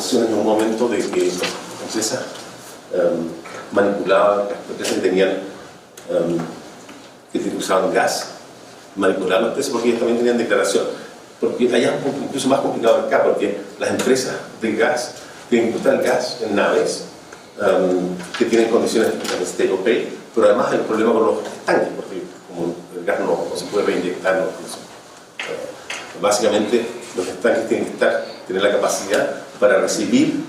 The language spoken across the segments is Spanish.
acusaciones en un momento de que las empresas manipulaban, las empresas que tenían que usaban gas, manipulaban los precios porque ellos también tenían declaración. Porque allá es incluso más complicado acá, porque las empresas de gas tienen que importar el gas en naves que tienen condiciones de take or pay, pero además hay un problema con los estanques, porque como el gas no se puede reinyectar, no, básicamente los estanques tienen que tener la capacidad para recibir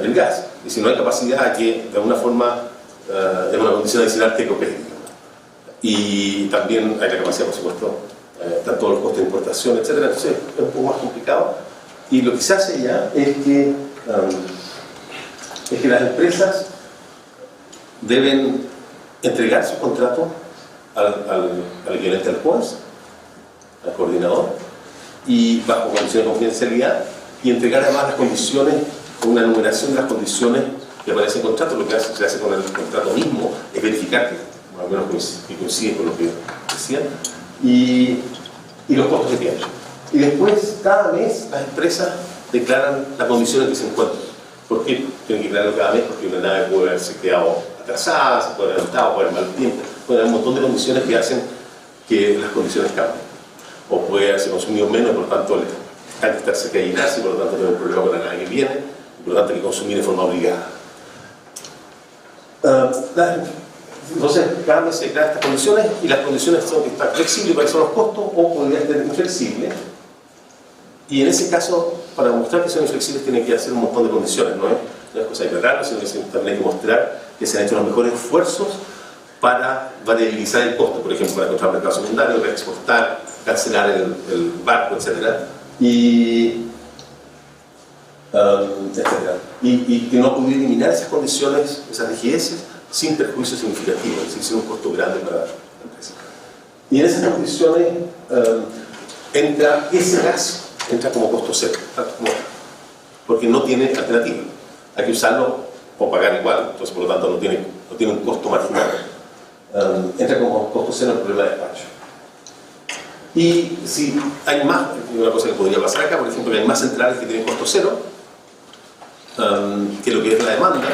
el gas, y si no hay capacidad hay que de alguna forma es una condición adicional take or pay, y también hay la capacidad, por supuesto, están todos los costos de importación, etc. Entonces es un poco más complicado, y lo que se hace ya es que las empresas deben entregar su contrato al equivalente al juez, al coordinador, y bajo condiciones de confidencialidad, y entregar además las condiciones, una enumeración de las condiciones que aparecen en el contrato. Lo que se hace con el contrato mismo es verificar que más o menos coincide con lo que decían, y los costos que tienen. Y después, cada mes, las empresas declaran las condiciones que se encuentran. ¿Por qué tienen que declararlo cada mes? Porque una nave puede haberse quedado atrasada, se puede haber adelantado, puede haber mal tiempo, puede haber un montón de condiciones que hacen que las condiciones cambien. O puede haberse consumido menos, por lo tanto, el tanque está cerca de llenarse, por lo tanto, tener un problema con la nave que viene, y por lo tanto, hay que consumir de forma obligada. Entonces, cada mes se declaran estas condiciones, y las condiciones son que están flexibles para que son los costos, o podrían ser inflexibles. Y en ese caso, para demostrar que son inflexibles, tienen que hacer un montón de condiciones, no es cosa de declararlo, sino que también hay que mostrar que se han hecho los mejores esfuerzos para variabilizar el costo, por ejemplo, para encontrar mercado secundario, reexportar, cancelar el barco, etc. Y que no ha podido eliminar esas condiciones, esas rigideces, sin perjuicio significativo, es decir, sin un costo grande para la empresa. Y en esas condiciones entra ese gas, entra como costo cero, porque no tiene alternativa. Hay que usarlo o pagar igual, entonces por lo tanto no tiene un costo marginal. Entra como costo cero el problema de despacho. Y si hay más, una cosa que podría pasar acá, por ejemplo, que hay más centrales que tienen costo cero, que lo que es la demanda,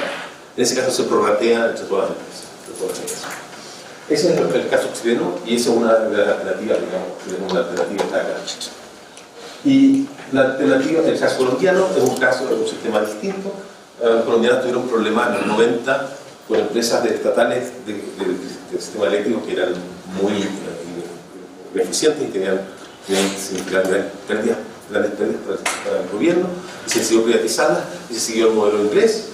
en ese caso se prorratea entre todas las empresas. Ese es el caso chileno, y esa es una de las alternativas, digamos, una alternativa está acá. Y la alternativa, el caso colombiano, es un caso de un sistema distinto. Los colombianos tuvieron problemas en los 90 con empresas estatales del sistema eléctrico que eran muy ineficientes y tenían grandes pérdidas para el gobierno, y se decidió privatizarlas, y se siguió el modelo inglés.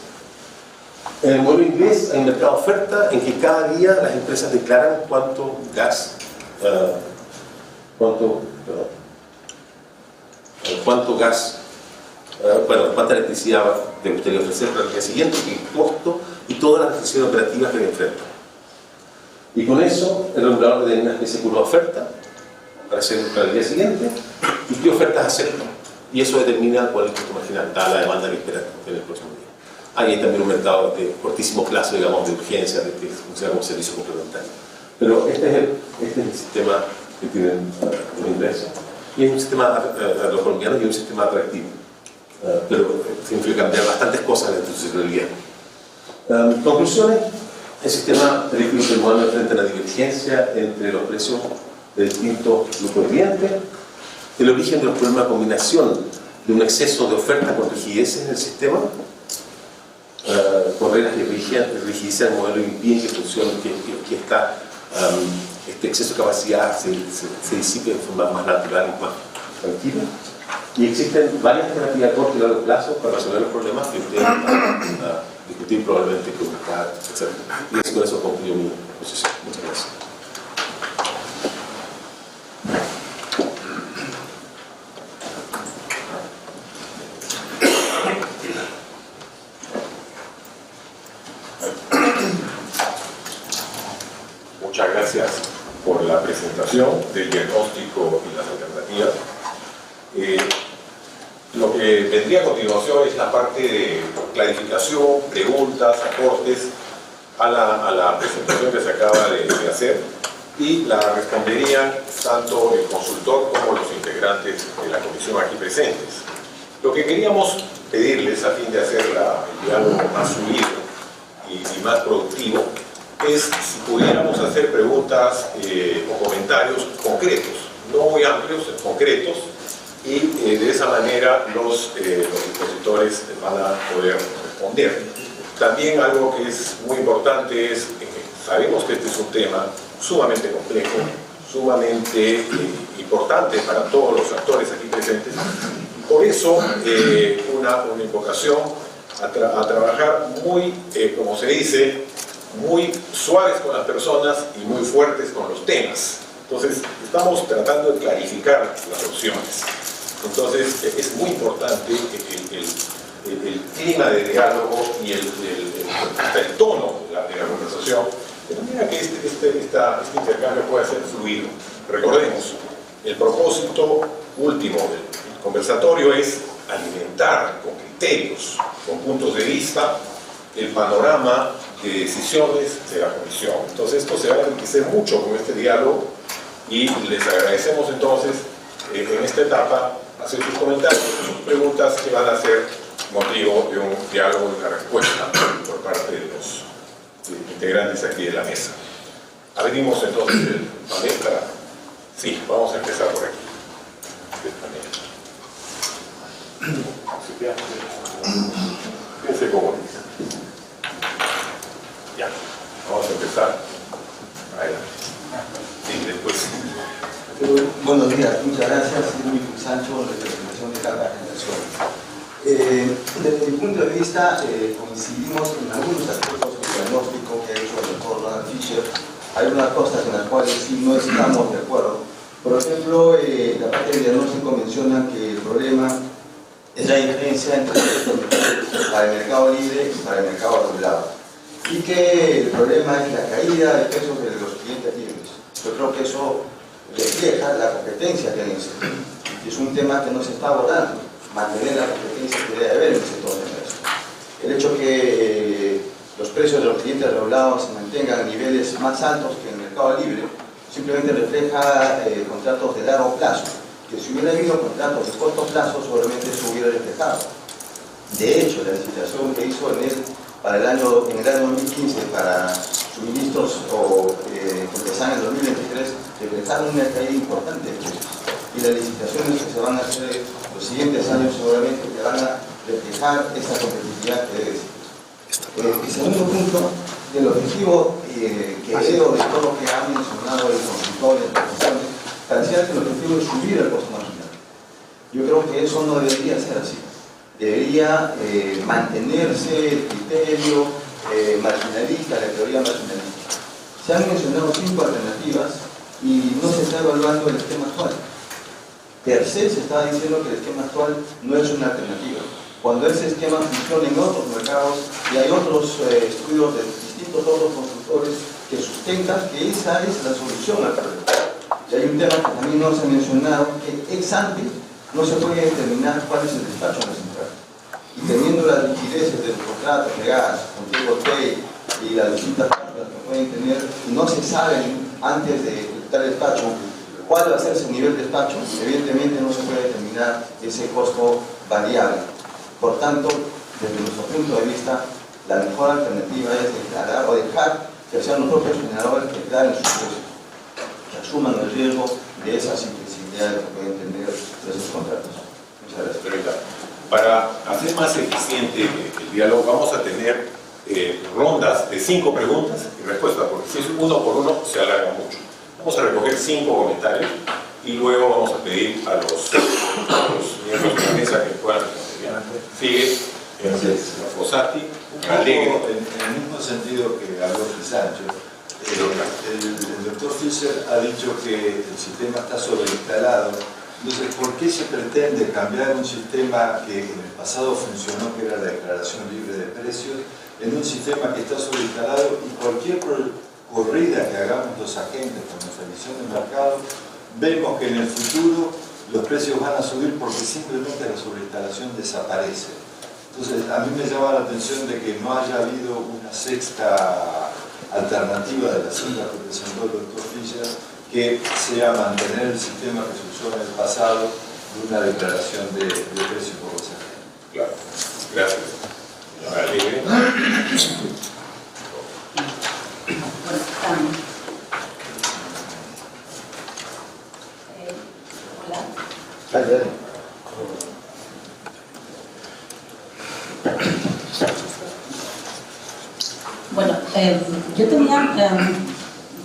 En el modelo inglés hay un mercado de oferta en que cada día las empresas declaran cuánto gas, cuánta electricidad te gustaría ofrecer para el día siguiente, el costo y todas las decisiones operativas que enfrentan. Y con eso, el regulador tiene una especie de curva de oferta para el día siguiente, y qué ofertas aceptan. Y eso determina cuál es el costo marginal, dada la demanda que espera en el próximo día. Hay también un mercado de cortísimo plazo, digamos, de urgencia, que funciona como servicio complementario. Pero este es el sistema que tienen los ingresos. Y es un sistema, los colombianos, y es un sistema atractivo. Pero significa cambiar bastantes cosas en la institucionalidad. Conclusiones: el sistema eléctrico peruano enfrenta una divergencia entre los precios de distintos grupos de clientes, el origen de los problemas de combinación de un exceso de oferta con rigideces en el sistema, con reglas que rigidizan el modelo y impiden que funcione, que este exceso de capacidad se disipe de forma más natural y más tranquila. Y existen varias alternativas a corto y largo plazo para resolver los problemas que ustedes van a discutir probablemente con cada, etc. Y con eso concluyo mi posición. Muchas gracias. Muchas gracias por la presentación del diagnóstico y las alternativas. Lo que vendría a continuación es la parte de clarificación, preguntas, aportes a la presentación que se acaba de hacer, y la responderían tanto el consultor como los integrantes de la comisión aquí presentes. Lo que queríamos pedirles, a fin de hacer el diálogo más fluido y más productivo, es si pudiéramos hacer preguntas o comentarios concretos, no muy amplios, concretos, y de esa manera los expositores van a poder responder. También algo que es muy importante es, sabemos que este es un tema sumamente complejo, sumamente importante para todos los actores aquí presentes. Por eso, una invocación a trabajar muy, como se dice, muy suaves con las personas y muy fuertes con los temas. Entonces, estamos tratando de clarificar las opciones. Entonces, es muy importante el clima de diálogo y hasta el tono de la conversación, de manera que este intercambio pueda ser fluido. Recordemos, el propósito último del conversatorio es alimentar con criterios, con puntos de vista, el panorama de decisiones de la Comisión. Entonces esto se va a enriquecer mucho con este diálogo y les agradecemos entonces en esta etapa hacer sus comentarios, sus preguntas que van a ser motivo de un diálogo y una respuesta por parte de los integrantes aquí de la mesa. Abrimos entonces el panel para... Sí, vamos a empezar por aquí. Fíjense cómo dice. Ya, vamos a empezar. Adelante. Sí, después. Buenos días, muchas gracias. Soy Luis Sancho, representación de Carta Generación. Desde mi punto de vista, coincidimos en algunos aspectos del diagnóstico que ha hecho el doctor Ronald Fisher. Hay unas cosas en las cuales sí no estamos de acuerdo. Por ejemplo, la parte del diagnóstico menciona que el problema es la diferencia entre para el mercado libre y para el mercado regulado. Y que el problema es la caída de precios de los clientes libres. Yo creo que eso refleja la competencia que hay en el sector. Y es un tema que no se está abordando, mantener la competencia que debe haber en el sector de comercio. El hecho que los precios de los clientes regulados se mantengan a niveles más altos que en el mercado libre simplemente refleja contratos de largo plazo, que si hubiera habido contratos de corto plazo seguramente se hubiera reflejado. De hecho, la licitación que hizo en el año 2015 para suministros que empezaron en el 2023 reflejaron una caída importante de precios. Y las licitaciones que se van a hacer los siguientes años seguramente que van a reflejar esa competitividad que debe existir. El segundo punto, el objetivo que veo de todo lo que ha mencionado el consultor y el profesor, parecía que el objetivo es subir el costo marginal. Yo creo que eso no debería ser así. Debería mantenerse el criterio marginalista, la teoría marginalista. Se han mencionado 5 alternativas y no se está evaluando el esquema actual. Per se se está diciendo que el esquema actual no es una alternativa. Cuando ese esquema funciona en otros mercados y hay otros estudios de distintos otros constructores que sustentan que esa es la solución al problema. Y hay un tema que también no se ha mencionado, que ex ante no se puede determinar cuál es el despacho en la central. Y teniendo las liquideces de los contratos de gas, con Pay y las distintas cláusulas que pueden tener, y no se sabe antes de tal despacho cuál va a ser ese nivel de despacho, evidentemente no se puede determinar ese costo variable. Por tanto, desde nuestro punto de vista, la mejor alternativa es declarar o dejar que sean los propios generadores que declaren sus precios, que asuman el riesgo de esas imprevisibilidades que pueden tener esos contratos. Muchas gracias. Para hacer más eficiente el diálogo, vamos a tener rondas de 5 preguntas y respuestas, porque si es uno por uno se alarga mucho. Vamos a recoger 5 comentarios y luego vamos a pedir a los miembros de la mesa que puedan responder. Sigue Fossati, Alegre. En el mismo sentido que habló Sancho, el doctor Fischer ha dicho que el sistema está sobreinstalado. Entonces, ¿por qué se pretende cambiar un sistema que en el pasado funcionó, que era la declaración libre de precios, en un sistema que está sobreinstalado y cualquier corrida que hagamos los agentes con nuestra visión de mercado, vemos que en el futuro los precios van a subir porque simplemente la sobreinstalación desaparece? Entonces, a mí me llama la atención de que no haya habido una sexta alternativa de la sexta que presentó el doctor Fischer, que sea mantener el sistema que se usó en el pasado de una declaración de precios por los agentes. Claro. Gracias. Alegre. Hola. Dale, dale. Bueno, yo tenía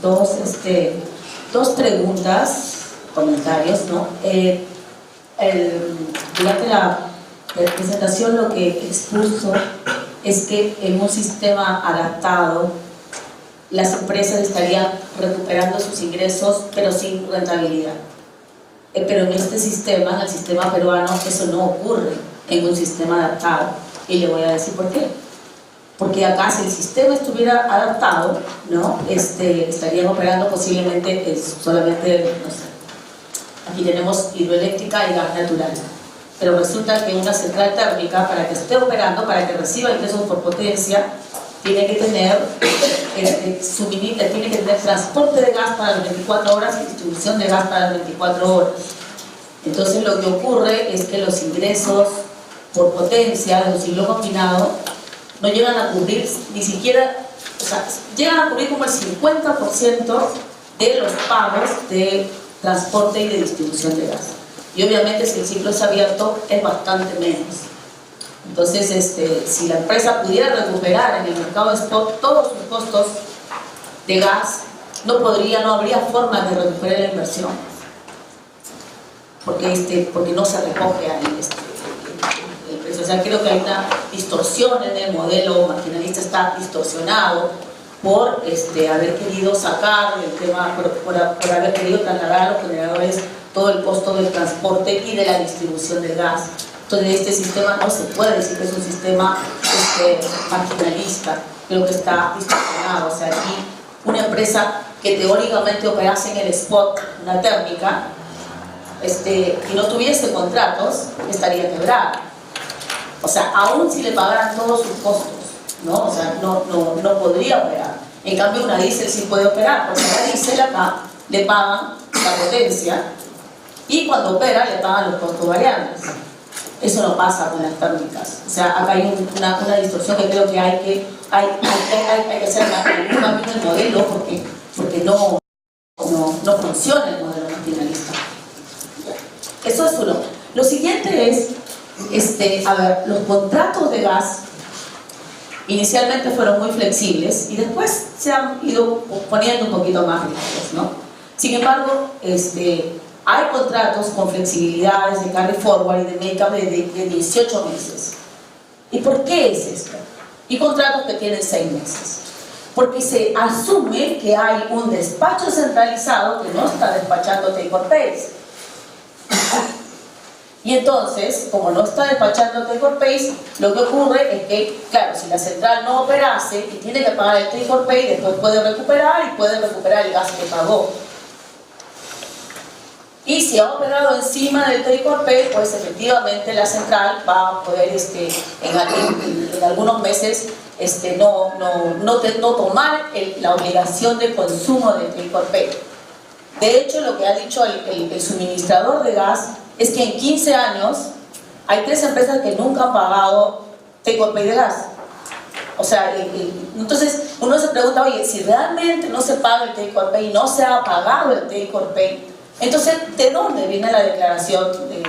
dos preguntas, comentarios, ¿no? Durante la presentación lo que expuso es que en un sistema adaptado las empresas estarían recuperando sus ingresos pero sin rentabilidad. Pero en este sistema, en el sistema peruano, eso no ocurre en un sistema adaptado. Y le voy a decir por qué. Porque acá, si el sistema estuviera adaptado, ¿no? Estarían operando posiblemente solamente, no sé, aquí tenemos hidroeléctrica y gas natural. Pero resulta que una central térmica, para que esté operando, para que reciba ingresos por potencia, tiene que tener tiene que tener transporte de gas para las 24 horas y distribución de gas para las 24 horas. Entonces lo que ocurre es que los ingresos por potencia de un ciclo combinado no llegan a cubrir ni siquiera, o sea, llegan a cubrir como el 50% de los pagos de transporte y de distribución de gas. Y obviamente si el ciclo es abierto es bastante menos. Entonces, si la empresa pudiera recuperar en el mercado spot todos sus costos de gas, no habría forma de recuperar la inversión, porque no se recoge ahí el precio. O sea, creo que hay una distorsión en el modelo marginalista, está distorsionado por haber querido sacar el tema, por haber querido trasladar a los generadores todo el costo del transporte y de la distribución del gas. Entonces este sistema no se puede decir que es un sistema marginalista, creo que está distorsionado. O sea, aquí una empresa que teóricamente operase en el spot, una térmica, y no tuviese contratos, estaría quebrada. O sea, aún si le pagaran todos sus costos, ¿no? O sea, no podría operar. En cambio, una diésel sí puede operar, porque a la diésel acá le pagan la potencia y cuando opera le pagan los costos variables. Eso no pasa con las térmicas. O sea, acá hay una distorsión que creo que hay que hacer un cambio en el modelo porque no funciona el modelo marginalista. Eso es uno. Lo siguiente es, a ver, los contratos de gas inicialmente fueron muy flexibles y después se han ido poniendo un poquito más rígidos, ¿no? Sin embargo, hay contratos con flexibilidades de carry forward y de make-up de 18 meses. ¿Y por qué es esto? Y contratos que tienen 6 meses. Porque se asume que hay un despacho centralizado que no está despachando take or pays. Y entonces, como no está despachando take or pays, lo que ocurre es que, claro, si la central no operase y tiene que pagar el take or pay, después puede recuperar el gas que pagó. Y si ha operado encima del take or pay, pues efectivamente la central va a poder en algunos meses no tomar la obligación de consumo del take or pay. De hecho, lo que ha dicho el suministrador de gas es que en 15 años hay 3 empresas que nunca han pagado take or pay de gas. O sea, entonces uno se pregunta, oye, si realmente no se paga el take or pay, no se ha pagado el take or pay, entonces, ¿de dónde viene la declaración de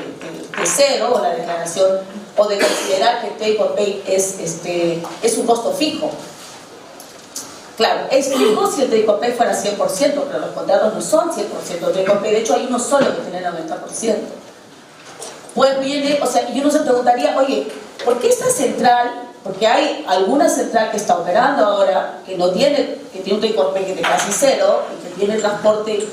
cero o la declaración o de considerar que el take or pay es un costo fijo? Claro, es fijo si el take or pay fuera 100%, pero los contratos no son 100% take or pay. De hecho, hay uno solo que tiene 90%. Pues viene, o sea, y uno se preguntaría, oye, ¿por qué esta central? Porque hay alguna central que está operando ahora que tiene un take or pay de casi cero y que tiene transporte.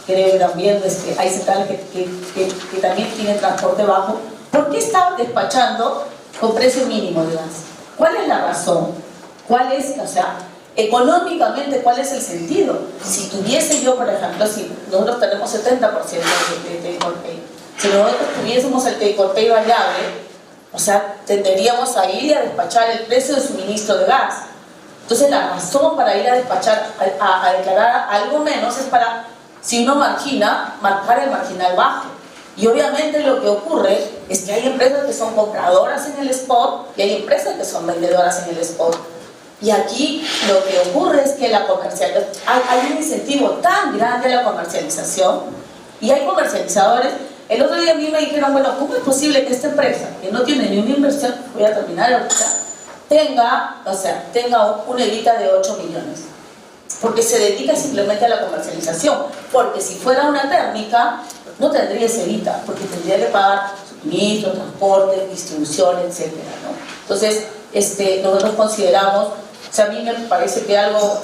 Creo que también hay centrales que también tienen transporte bajo. ¿Por qué está despachando con precio mínimo de gas? ¿Cuál es la razón? ¿Cuál es, o sea, económicamente, cuál es el sentido? Si tuviese yo, por ejemplo, si nosotros tenemos 70% de take or pay, si nosotros tuviésemos el take or pay variable, o sea, tenderíamos a ir a despachar el precio de suministro de gas. Entonces, la razón para ir a despachar, a declarar algo menos es para, si uno margina, marcar el marginal bajo. Y obviamente lo que ocurre es que hay empresas que son compradoras en el spot y hay empresas que son vendedoras en el spot. Y aquí lo que ocurre es que hay un incentivo tan grande a la comercialización y hay comercializadores. El otro día a mí me dijeron, bueno, ¿cómo es posible que esta empresa, que no tiene ni una inversión, voy a terminar ahorita, tenga una EBITDA de 8 millones? Porque se dedica simplemente a la comercialización. Porque si fuera una térmica, no tendría ese EBITDA, porque tendría que pagar suministro, transporte, distribución, etc., ¿no? Entonces, nosotros consideramos, o sea, a mí me parece que algo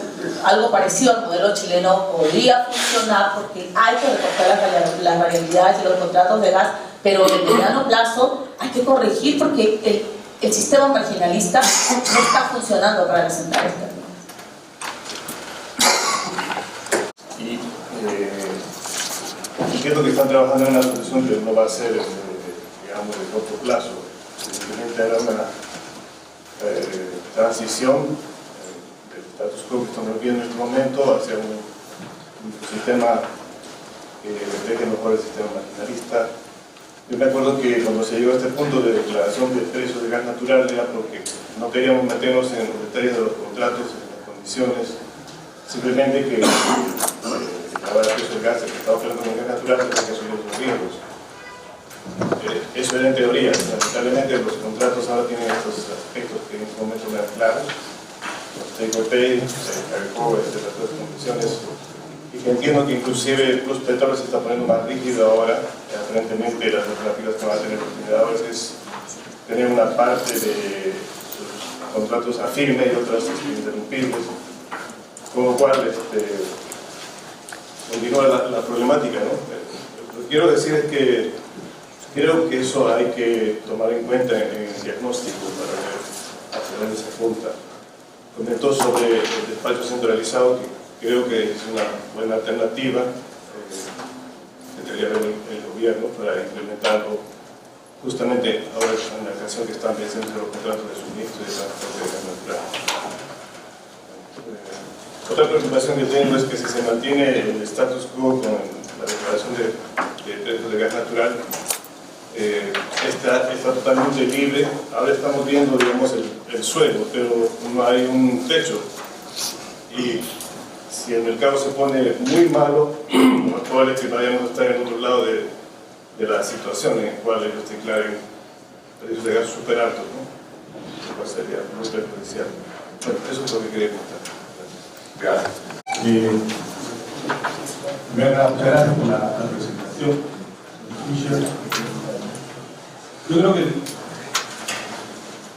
parecido al modelo chileno podría funcionar, porque hay que recoger las variabilidades de los contratos de gas, pero en el mediano plazo hay que corregir porque el sistema marginalista no está funcionando para las centrales térmicas. Y entiendo que están trabajando en una solución que no va a ser, digamos, de corto plazo. Simplemente hará una transición del status quo que estamos viendo en este momento hacia un sistema que refleje mejor el sistema marginalista. Yo me acuerdo que cuando se llegó a este punto de declaración de precios de gas natural era porque no queríamos meternos en los detalles de los contratos, en las condiciones, simplemente que declarar el precio del gas que estaba operando con el gas natural tenía que asumir los riesgos. Eso era en teoría. Lamentablemente los contratos ahora tienen estos aspectos que en este momento no eran claros. Los take or pay, cargo, etcétera, todas las condiciones. Y que entiendo que inclusive Plus Petrol se está poniendo más rígido ahora. Aparentemente las alternativas que van a tener los generadores es tener una parte de sus contratos a firme y otras interrumpibles. Con lo cual continúa la problemática, ¿no? Lo que quiero decir es que creo que eso hay que tomar en cuenta en el diagnóstico para ver hacia dónde se apunta. Comentó sobre el despacho centralizado, que creo que es una buena alternativa que debería ver el gobierno para implementarlo justamente ahora en la ocasión que están venciendo los contratos de suministro y de transporte de gas natural. Otra preocupación que tengo es que si se mantiene el status quo con la declaración de precios de gas natural, está totalmente libre. Ahora estamos viendo, digamos, el suelo, pero no hay un techo. Y si el mercado se pone muy malo, lo más probable es que vayamos a estar en otro lado de la situación en la cual ellos declaren precios de gas súper altos, ¿no? Lo cual sería muy perjudicial. Bueno, eso es lo que quería contar. Gracias. Muchas gracias por la presentación. Yo creo que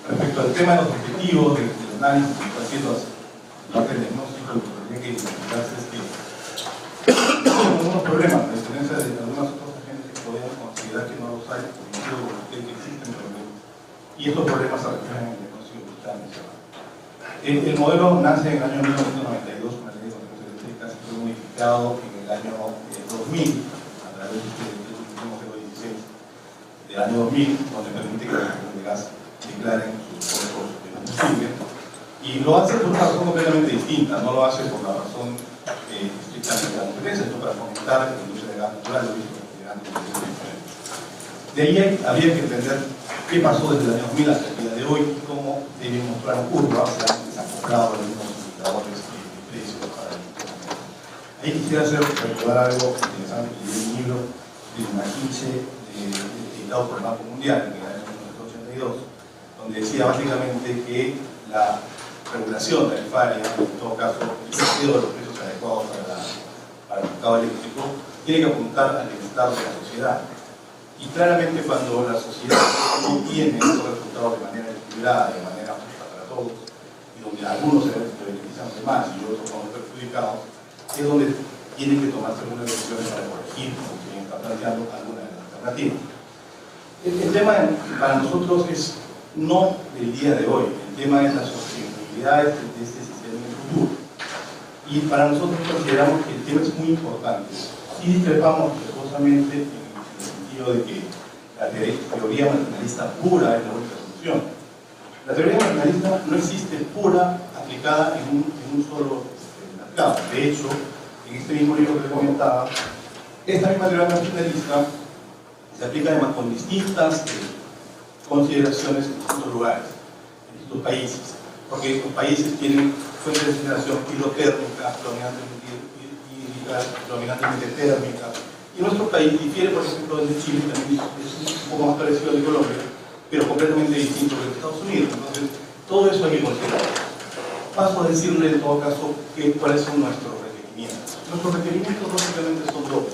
respecto al tema de los objetivos del análisis que está haciendo la parte del diagnóstico, lo que tendría que identificarse es que tenemos algunos problemas, a diferencia de algunas otras agentes que podemos considerar que no los hay, por motivo de que existen problemas. Y estos problemas se reflejan en el diagnóstico que está mencionando. El modelo nace en el año 1992 con la ley de contratos eléctricas y fue modificado en el año 2000 a través del último G16 del año 2000, donde permite que las empresas de gas declaren sus costos de combustible. Y lo hace por una razón completamente distinta, no lo hace por la razón estrictamente de la competencia, sino para fomentar la industria de gas natural, lo mismo que de ahí habría que entender qué pasó desde el año 2000 hasta el día de hoy y cómo debe mostrar una curva, o sea, desacoplado los mismos indicadores de precios para el momento. Ahí quisiera recordar algo interesante que leí un libro de McKinsey editado por el Banco Mundial en el año 1982, donde decía básicamente que la regulación tarifaria, en todo caso el sentido de los precios adecuados para el mercado eléctrico, tiene que apuntar al bienestar de la sociedad. Y claramente cuando la sociedad no tiene esos resultados de manera equilibrada, de manera justa para todos, y donde algunos se benefician de más y otros son perjudicados, es donde tienen que tomarse algunas decisiones para corregir o que está planteando alguna de las alternativas. El tema para nosotros es no el día de hoy, el tema es la sostenibilidad de este sistema en el futuro. Y para nosotros consideramos que el tema es muy importante. Y discrepamos respetuosamente en el sentido de que la teoría marginalista pura es la única solución. La teoría marginalista no existe pura aplicada en un solo mercado. De hecho, en este mismo libro que les comentaba, esta misma teoría marginalista Se aplica además con distintas consideraciones en distintos lugares, en distintos países, porque los países tienen fuentes de generación hidrotérmica, predominantemente térmica, y nuestro país difiere, por ejemplo, desde Chile, también es un poco más parecido al de Colombia, pero completamente distinto de Estados Unidos. Entonces, todo eso hay que considerar. Paso a decirle en todo caso cuáles son nuestros requerimientos. Nuestros requerimientos básicamente son dos.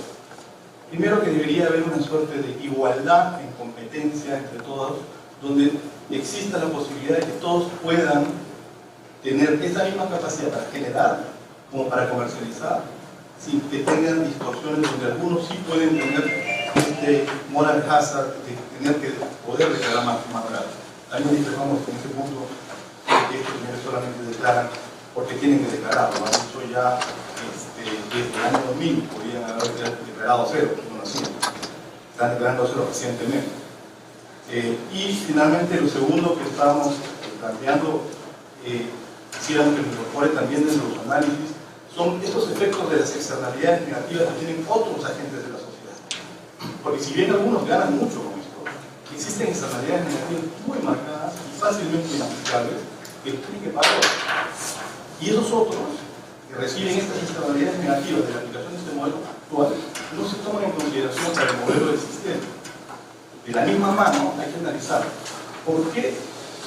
Primero, que debería haber una suerte de igualdad en competencia entre todos, donde exista la posibilidad de que todos puedan tener esa misma capacidad para generar como para comercializar, sin que tengan distorsiones donde algunos sí pueden tener moral hazard de tener que poder declarar más barato. También discrepamos en ese punto que estos señores solamente declaran porque tienen que declararlo. Han dicho ya desde el año 2000 podrían haber declarado cero, no así. Están declarando cero recientemente. Y finalmente lo segundo que estábamos planteando, quisiéramos que nos incorpore también en los análisis, son estos efectos de las externalidades negativas que tienen otros agentes de la sociedad. Porque si bien algunos ganan mucho con esto, existen externalidades negativas muy marcadas y fácilmente identificables que tienen que pagar. Y esos otros que reciben estas externalidades negativas de la aplicación de este modelo actual no se toman en consideración para el modelo del sistema. De la misma mano hay que analizar por qué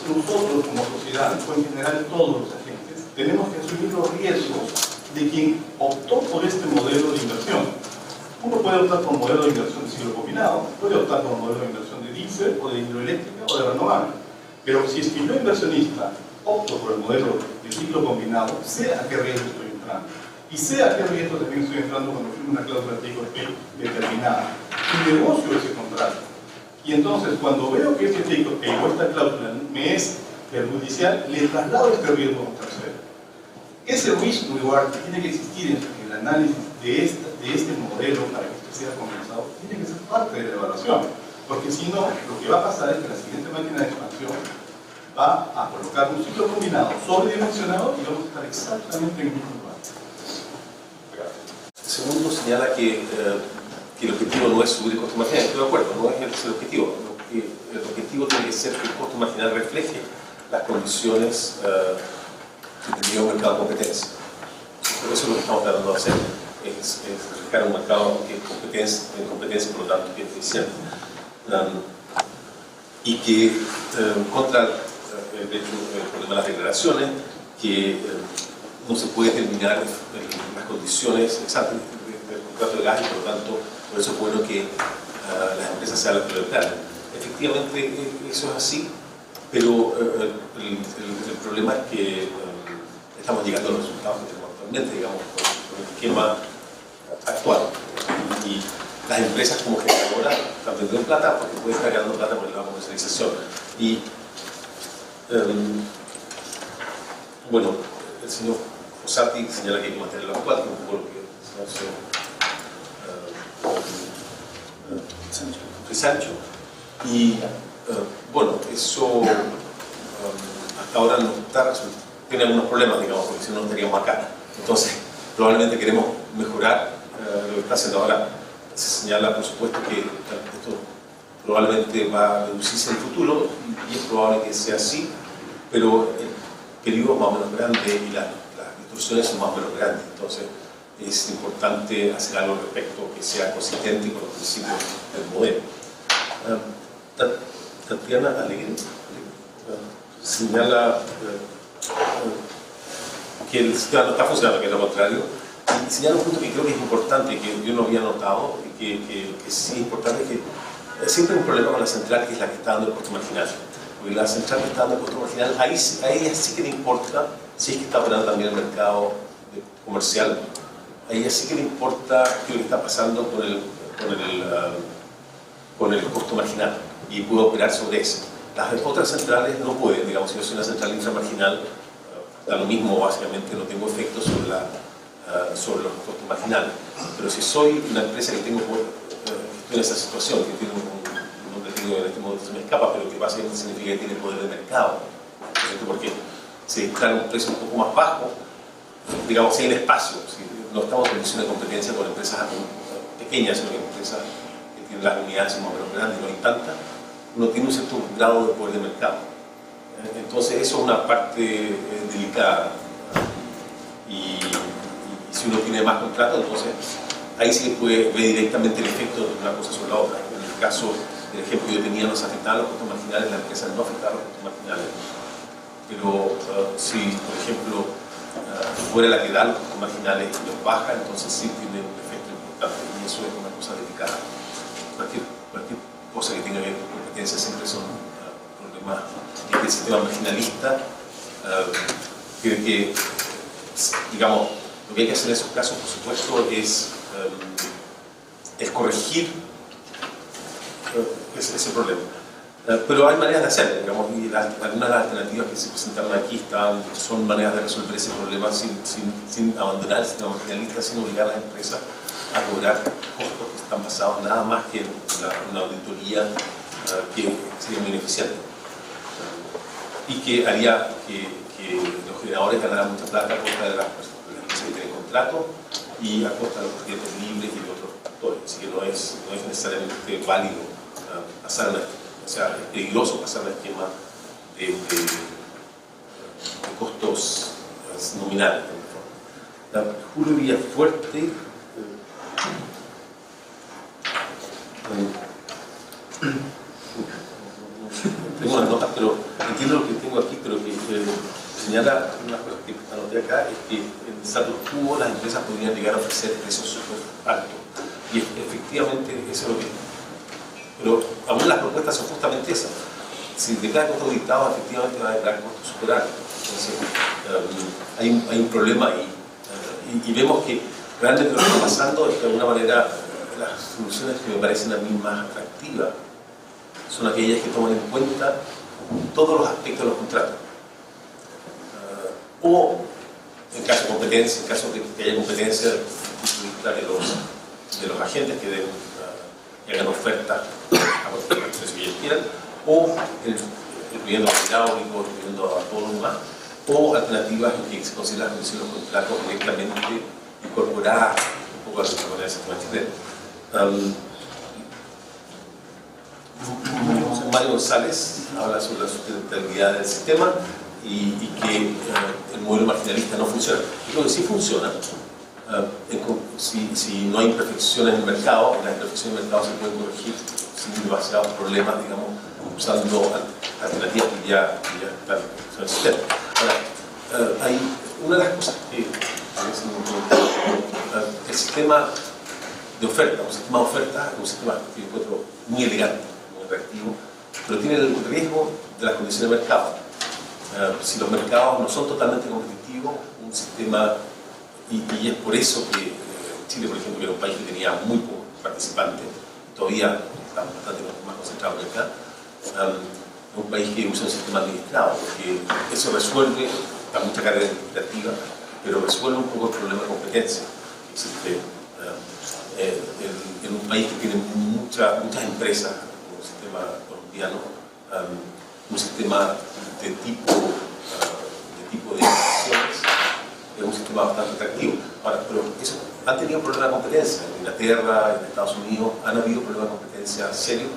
nosotros como sociedad, o en general todos los agentes, tenemos que asumir los riesgos de quien optó por este modelo de inversión. Uno puede optar por un modelo de inversión de ciclo combinado, puede optar por un modelo de inversión de diésel o de hidroeléctrica o de renovable. Pero si es que yo inversionista opto por el modelo de ciclo combinado, sé a qué riesgo estoy entrando. Y sé a qué riesgo también estoy entrando cuando firmo una cláusula de take-or-pay determinada. Y negocio ese contrato. Y entonces, cuando veo que ese take-or-pay o esta cláusula me es perjudicial, le traslado este riesgo a un tercero. Ese risk reward que tiene que existir en el análisis de este modelo para que esto sea compensado, tiene que ser parte de la evaluación. Porque si no, lo que va a pasar es que la siguiente máquina de expansión va a colocar un ciclo combinado sobredimensionado y vamos a estar exactamente en el mismo lugar. El segundo señala que el objetivo no es subir el costo marginal. Estoy de acuerdo, no es el objetivo. El objetivo tiene que ser que el costo marginal refleje las condiciones que tendría un mercado de competencia. Por eso lo que estamos tratando de hacer es reflejar un mercado que es en competencia, por lo tanto, que es eficiente. Y que contra el problema de las declaraciones, que no se puede determinar las condiciones exactas del contrato de gas y por lo tanto, por eso es bueno que las empresas sean las que lo declaran. Efectivamente, eso es así, pero el problema es que estamos llegando a los resultados que tenemos actualmente, digamos, con el esquema actual. Y las empresas como generadoras están perdiendo plata porque pueden estar ganando plata por el lado de comercialización. Y bueno, el señor Fossati señala que hay que mantener lo actual, que es un poco lo que el señor Sancho. Y bueno, eso hasta ahora no está resultando. Tiene algunos problemas, digamos, porque si no, no estaríamos acá. Entonces, probablemente queremos mejorar lo que está haciendo ahora. Se señala, por supuesto, que esto probablemente va a reducirse en el futuro, y es probable que sea así, pero el peligro es más o menos grande y las distorsiones son más o menos grandes. Entonces, es importante hacer algo al respecto que sea consistente con los principios del modelo. Tatiana Alegre señala que el sistema no está funcionando, que es lo contrario, y señala un punto que creo que es importante, que yo no había notado, y que sí es importante, que siempre hay un problema con la central, que es la que está dando el costo marginal. Porque la central que está dando el costo marginal, a ella sí que le importa, si es que está operando también el mercado comercial, a ella sí que le importa qué es lo que está pasando con el costo marginal, y puede operar sobre eso. Las otras centrales no pueden, digamos, si yo soy una central inframarginal, da lo mismo, básicamente no tengo efecto sobre los costos marginales. Pero si soy una empresa que tengo estoy en esa situación, que tiene un nombre que en este momento se me escapa, pero que básicamente significa que tiene poder de mercado, porque si está un precio un poco más bajo, digamos, si hay un espacio, si no estamos en condiciones de competencia con empresas pequeñas, sino que empresas que tiene las unidades más o menos grandes, no hay tantas, uno tiene un cierto grado de poder de mercado. Entonces eso es una parte delicada. Y si uno tiene más contratos, entonces ahí sí puede ver directamente el efecto de una cosa sobre la otra. En el caso del ejemplo que yo tenía, no se afectaban los costos marginales, la empresa no afectaba los costos marginales. Pero si, por ejemplo, fuera la que da los costos marginales y los baja, entonces sí tiene un efecto importante. Y eso es una cosa delicada. Cualquier cosa que tenga que ver con competencia siempre son problemas. Y el sistema marginalista creo que, digamos, lo que hay que hacer en esos casos, por supuesto, es corregir ese problema. Pero hay maneras de hacerlo, digamos, y algunas de las alternativas que se presentaron aquí son maneras de resolver ese problema sin abandonar el sistema marginalista, sin obligar a las empresas a cobrar costos que están basados nada más que en una auditoría que sería muy ineficiente y que haría que los generadores ganaran mucha plata a costa de las empresas que tienen contrato y a costa de los clientes libres y de otros actores. Así que no es necesariamente válido pasar o sea, es peligroso pasar al esquema de costos nominales. Julio Villafuerte tengo unas notas, pero entiendo lo que tengo aquí, pero que señala una cosa que anoté acá, es que en status quo las empresas podrían llegar a ofrecer precios súper altos. Y efectivamente eso es lo que... Pero aún las propuestas son justamente esas. Si de cada costo dictado, efectivamente va a haber costos súper altos. Entonces, hay un problema ahí. Y vemos que realmente lo que está pasando es que de alguna manera las soluciones que me parecen a mí más atractivas son aquellas que toman en cuenta todos los aspectos de los contratos. O en caso de competencia, en caso de que haya competencia de los agentes que hagan ofertas a cualquier precio que ellos quieran, o incluyendo a hidráulicos, incluyendo a todo lo demás, o alternativas en que se consideran las condiciones de los contratos directamente incorporadas un poco a la manera del sistema chileno. Mario González habla sobre la sustentabilidad del sistema y que el modelo marginalista no funciona. Yo creo que sí funciona. Si no hay imperfecciones en el mercado, las imperfecciones en el mercado se pueden corregir sin demasiados problemas, digamos, usando alternativas que ya están en el sistema. Ahora, hay una de las cosas que el sistema de oferta, un sistema de oferta es un sistema que yo encuentro muy elegante, muy atractivo, pero tiene el riesgo de las condiciones de mercado. Si los mercados no son totalmente competitivos, un sistema, y es por eso que Chile, por ejemplo, que era un país que tenía muy pocos participantes, todavía está bastante más concentrado en acá, es un país que usa un sistema administrado, porque eso resuelve, da mucha carga administrativa, pero resuelve un poco el problema de competencia que existe en un país que tiene muchas empresas, como el sistema colombiano, un sistema de tipo de inversiones, es un sistema bastante atractivo. Ahora, pero eso, han tenido problemas de competencia. En Inglaterra, en Estados Unidos, han habido problemas de competencia serios,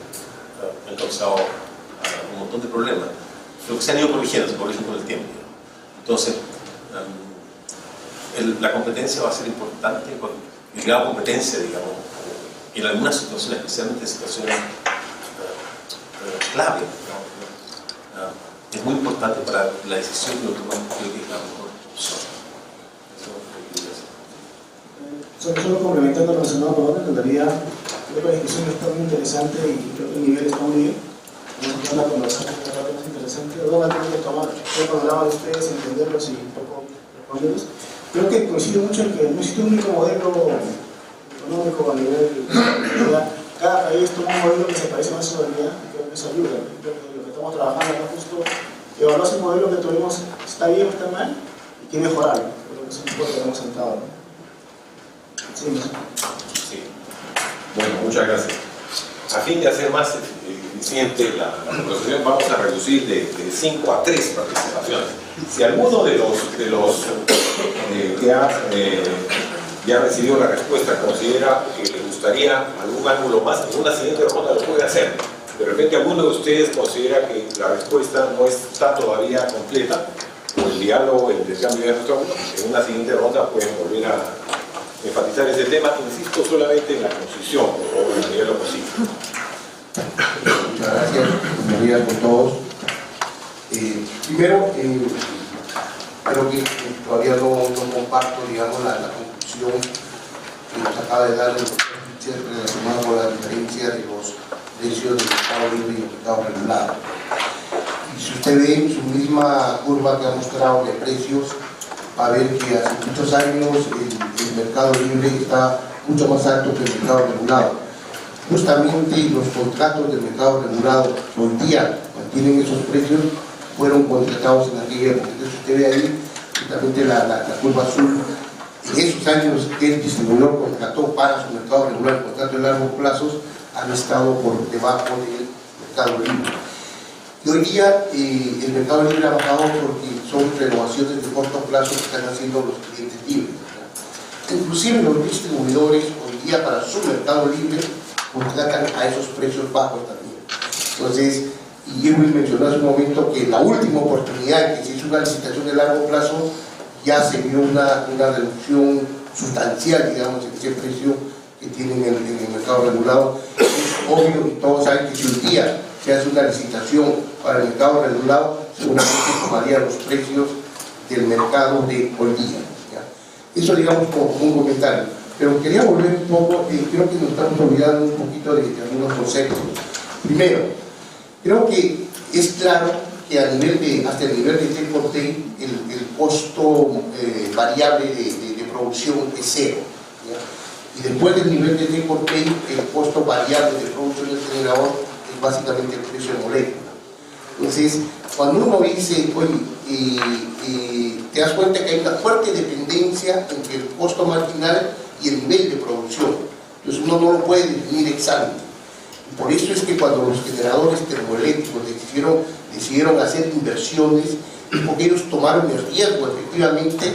han causado un montón de problemas, pero que se han ido corrigiendo, se corrigen con el tiempo. Entonces, la competencia va a ser importante, el grado de competencia, digamos, en algunas situaciones, especialmente en situaciones clave, es muy importante para la decisión que lo tomamos, creo que es la mejor opción. Eso es lo que quería decir. Solo complementando lo mencionado por Pablo, creo que la discusión está muy interesante y creo que el nivel está muy bien. La conversación es interesante. Luego antes de tomar el panorama de ustedes, entenderlos y un poco responderlos. Creo que coincido mucho en que no existe un único modelo económico a nivel mundial. Cada país toma un modelo que se parece más a su realidad y creo que eso ayuda. Creo que lo que estamos trabajando es justo evaluar si el modelo que tuvimos está bien o está mal y qué mejorarlo. Creo que eso es un poco lo que hemos sentado, ¿no? Sí. Bueno, muchas gracias. A fin de hacer más eficiente la conversación, vamos a reducir de 5 a 3 participaciones. Si alguno de los que ya recibió la respuesta considera que le gustaría gustaría algún ángulo más, en una siguiente ronda lo puede hacer. De repente alguno de ustedes considera que la respuesta no está todavía completa, o el diálogo, el intercambio de nuestro, en una siguiente ronda pueden volver a enfatizar ese tema. Insisto solamente en la concisión, o en el nivel posible. Muchas gracias, buenos días con todos. Primero, creo que todavía no comparto, digamos, la conclusión que nos acaba de dar el doctor Fischer relacionada con la diferencia de los precios del mercado libre y el mercado regulado. Y si usted ve en su misma curva que ha mostrado de precios, va a ver que hace muchos años el mercado libre está mucho más alto que el mercado regulado. Justamente los contratos del mercado regulado que hoy día mantienen esos precios fueron contratados en aquella época. Entonces usted ve ahí justamente la curva azul. En esos años el distribuidor contrató para su mercado regular, el contrato de largos plazos, han estado por debajo del mercado libre. Y hoy día el mercado libre ha bajado porque son renovaciones de corto plazo que están haciendo los clientes libres. Inclusive los distribuidores hoy día para su mercado libre contratan a esos precios bajos también. Entonces, y Irwin mencionó hace un momento que la última oportunidad en que se hizo una licitación de largo plazo ya se vio una reducción sustancial, digamos, en ese precio que tienen en el mercado regulado. Es obvio y todos saben que si un día se hace una licitación para el mercado regulado, seguramente tomaría los precios del mercado de hoy día. ¿Ya? Eso, digamos, como un comentario. Pero quería volver un poco, creo que nos estamos olvidando un poquito de algunos conceptos. Primero, creo que es claro que hasta el nivel de take-or-pay, el costo variable de producción es cero. ¿Ya? Y después del nivel de take-or-pay, el costo variable de producción del generador es básicamente el precio de molécula. Entonces, cuando uno dice, oye, te das cuenta que hay una fuerte dependencia entre el costo marginal y el nivel de producción. Entonces uno no lo puede definir exactamente. Y por eso es que cuando los generadores termoeléctricos decidieron hacer inversiones, es porque ellos tomaron el riesgo efectivamente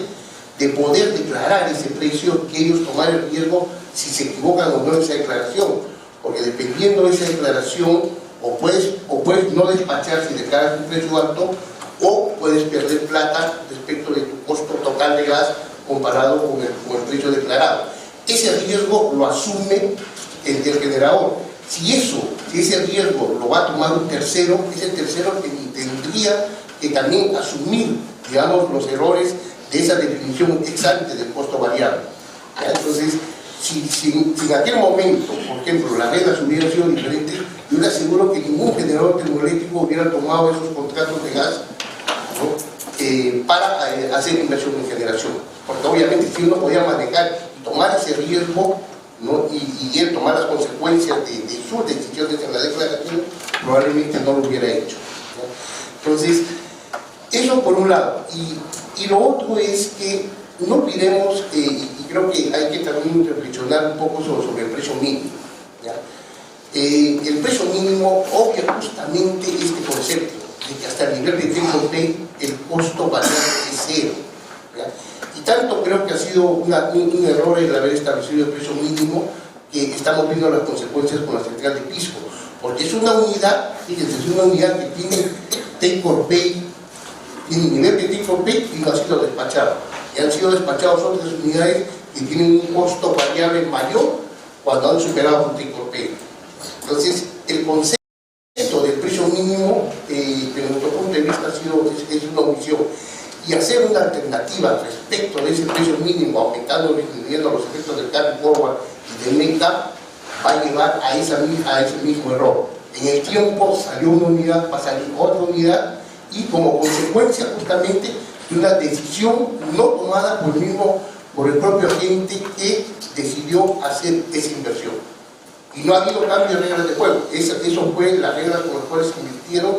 de poder declarar ese precio, que ellos tomaron el riesgo si se equivocan o no en esa declaración, porque dependiendo de esa declaración o puedes no despachar si declaras un precio alto, o puedes perder plata respecto de tu costo total de gas comparado con el precio declarado. Ese riesgo lo asume el generador. Si ese riesgo lo va a tomar un tercero, ese tercero tendría que también asumir, digamos, los errores de esa definición ex ante del costo variable. ¿Ya? Entonces, si en aquel momento, por ejemplo, las reglas hubieran sido diferentes, yo le aseguro que ningún generador termoeléctrico hubiera tomado esos contratos de gas, ¿no? Para hacer inversión en generación. Porque obviamente si uno podía manejar y tomar ese riesgo, ¿no? y él tomar las consecuencias de sus decisiones en la declaración, probablemente no lo hubiera hecho. ¿No? Entonces, eso por un lado. Y lo otro es que no olvidemos, y creo que hay que también reflexionar un poco sobre el precio mínimo. ¿Ya? El precio mínimo obvia justamente este concepto de que hasta el nivel de take-or-pay el costo variable es cero. ¿Ya? Y tanto creo que ha sido un error el haber establecido el precio mínimo, que estamos viendo las consecuencias con la central de Pisco, porque es una unidad, fíjense, es una unidad que tiene take-or-pay, tiene nivel de take-or-pay y no ha sido despachado. Y han sido despachados otras unidades que tienen un costo variable mayor cuando han superado un take-or-pay. Entonces, el concepto del precio mínimo, desde nuestro punto de vista, es una omisión. Y hacer una alternativa respecto de ese precio mínimo, aumentando y disminuyendo los efectos del carry forward y del make-up, va a llevar a ese mismo error. En el tiempo salió una unidad, va a salir otra unidad, y como consecuencia justamente de una decisión no tomada por el propio agente que decidió hacer esa inversión. Y no ha habido cambio de reglas de juego. Eso fue las reglas con las cuales se invirtieron,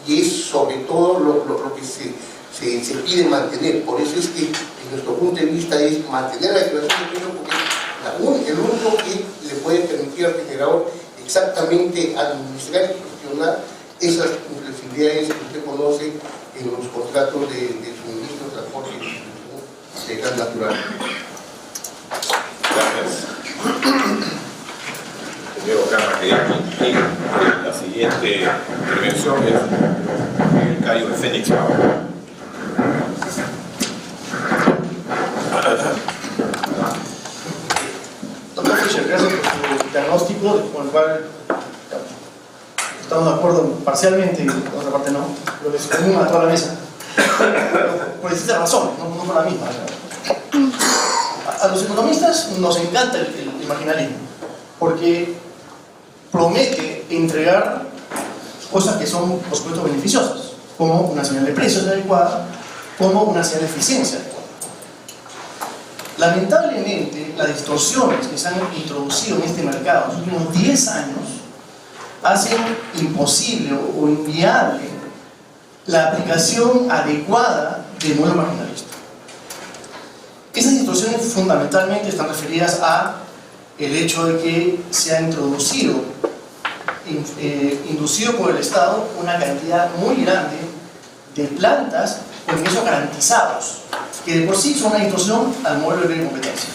y es sobre todo lo que se pide mantener. Por eso es que, en nuestro punto de vista, es mantener la declaración de precio, porque es el único que le puede permitir al generador exactamente administrar y gestionar esas inflexibilidades que usted conoce en los contratos de suministro, transporte y distribución de gas natural. Gracias. Y la siguiente intervención es el Cayo de Fénix Power. Doctor Fischer, gracias por su diagnóstico, con el cual estamos de acuerdo parcialmente y por otra parte no, pero les común a toda la mesa. Por distintas razones, no por la misma. A los economistas nos encanta el marginalismo, porque promete entregar cosas que son, por supuesto, beneficiosas, como una señal de precios adecuada, como una señal de eficiencia adecuada. Lamentablemente, las distorsiones que se han introducido en este mercado en los últimos 10 años hacen imposible o inviable la aplicación adecuada del modelo marginalista. Esas distorsiones fundamentalmente están referidas a el hecho de que se ha introducido, inducido por el Estado, una cantidad muy grande de plantas con ingresos garantizados, que de por sí son una distorsión al modelo de competencia.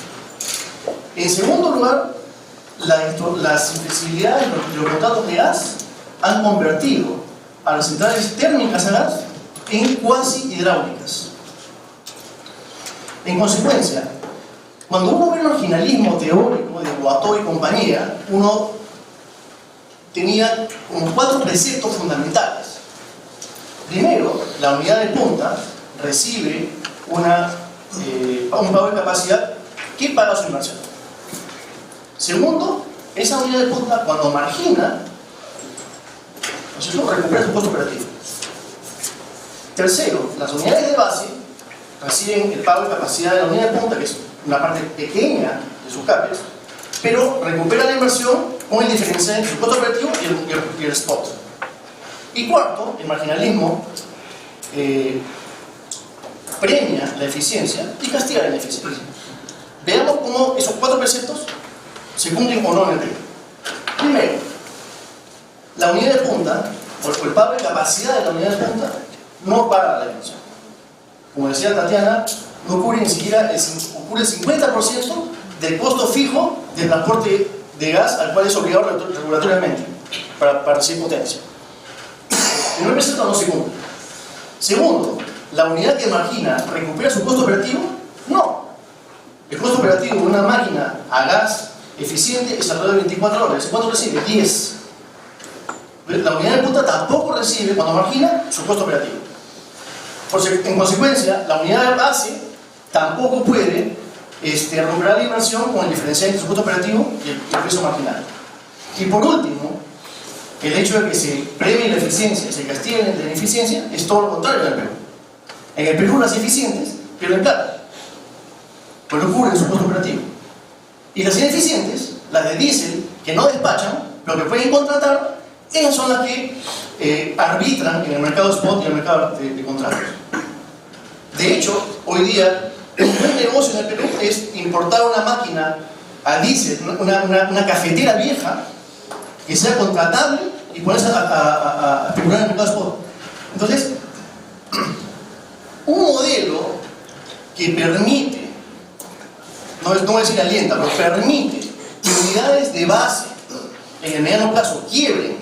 En segundo lugar, las inflexibilidades de los contratos de gas han convertido a las centrales térmicas a gas en cuasi hidráulicas. En consecuencia, cuando uno ve el marginalismo teórico de Boató y compañía, uno tenía como 4 preceptos fundamentales. Primero, la unidad de punta recibe un pago de capacidad que paga su inversión. Segundo, esa unidad de punta, cuando margina, recupera su costo operativo. Tercero, las unidades de base reciben el pago de capacidad de la unidad de punta, que es una parte pequeña de sus CAPEX, pero recupera la inversión con el diferencial entre su costo operativo y el spot. Y cuarto, el marginalismo premia la eficiencia y castiga la ineficiencia. Veamos cómo esos 4 preceptos se cumplen o no en el tema. Primero, la unidad de punta, o el pago de capacidad de la unidad de punta, no paga la inversión. Como decía Tatiana, no cubre ni siquiera ocurre el 50% del costo fijo del transporte de gas al cual es obligado regulatoriamente para recibir potencia. El primer precepto no se cumple. Segundo, la unidad que margina recupera su costo operativo. No. El costo operativo de una máquina a gas eficiente es alrededor de $24. ¿Cuánto recibe? 10. La unidad de punta tampoco recibe, cuando margina, su costo operativo. En consecuencia, la unidad de base tampoco puede recuperar la inversión con el diferencial entre su costo operativo y el precio marginal. Y por último, el hecho de que se premie la eficiencia y se castigue la ineficiencia es todo lo contrario en el Perú. En el Perú las eficientes pierden plata, pues no cubren su costo operativo. Y las ineficientes, las de diésel, que no despachan, pero que pueden contratar, ellas son las que arbitran en el mercado spot y en el mercado de contratos. De hecho, hoy día, un buen negocio en el Perú es importar una máquina a diésel, una cafetera vieja, que sea contratable y ponerse a especular en el mercado spot. Entonces, un modelo que permite, no voy a decir alienta, pero permite que unidades de base en el mediano plazo quiebren,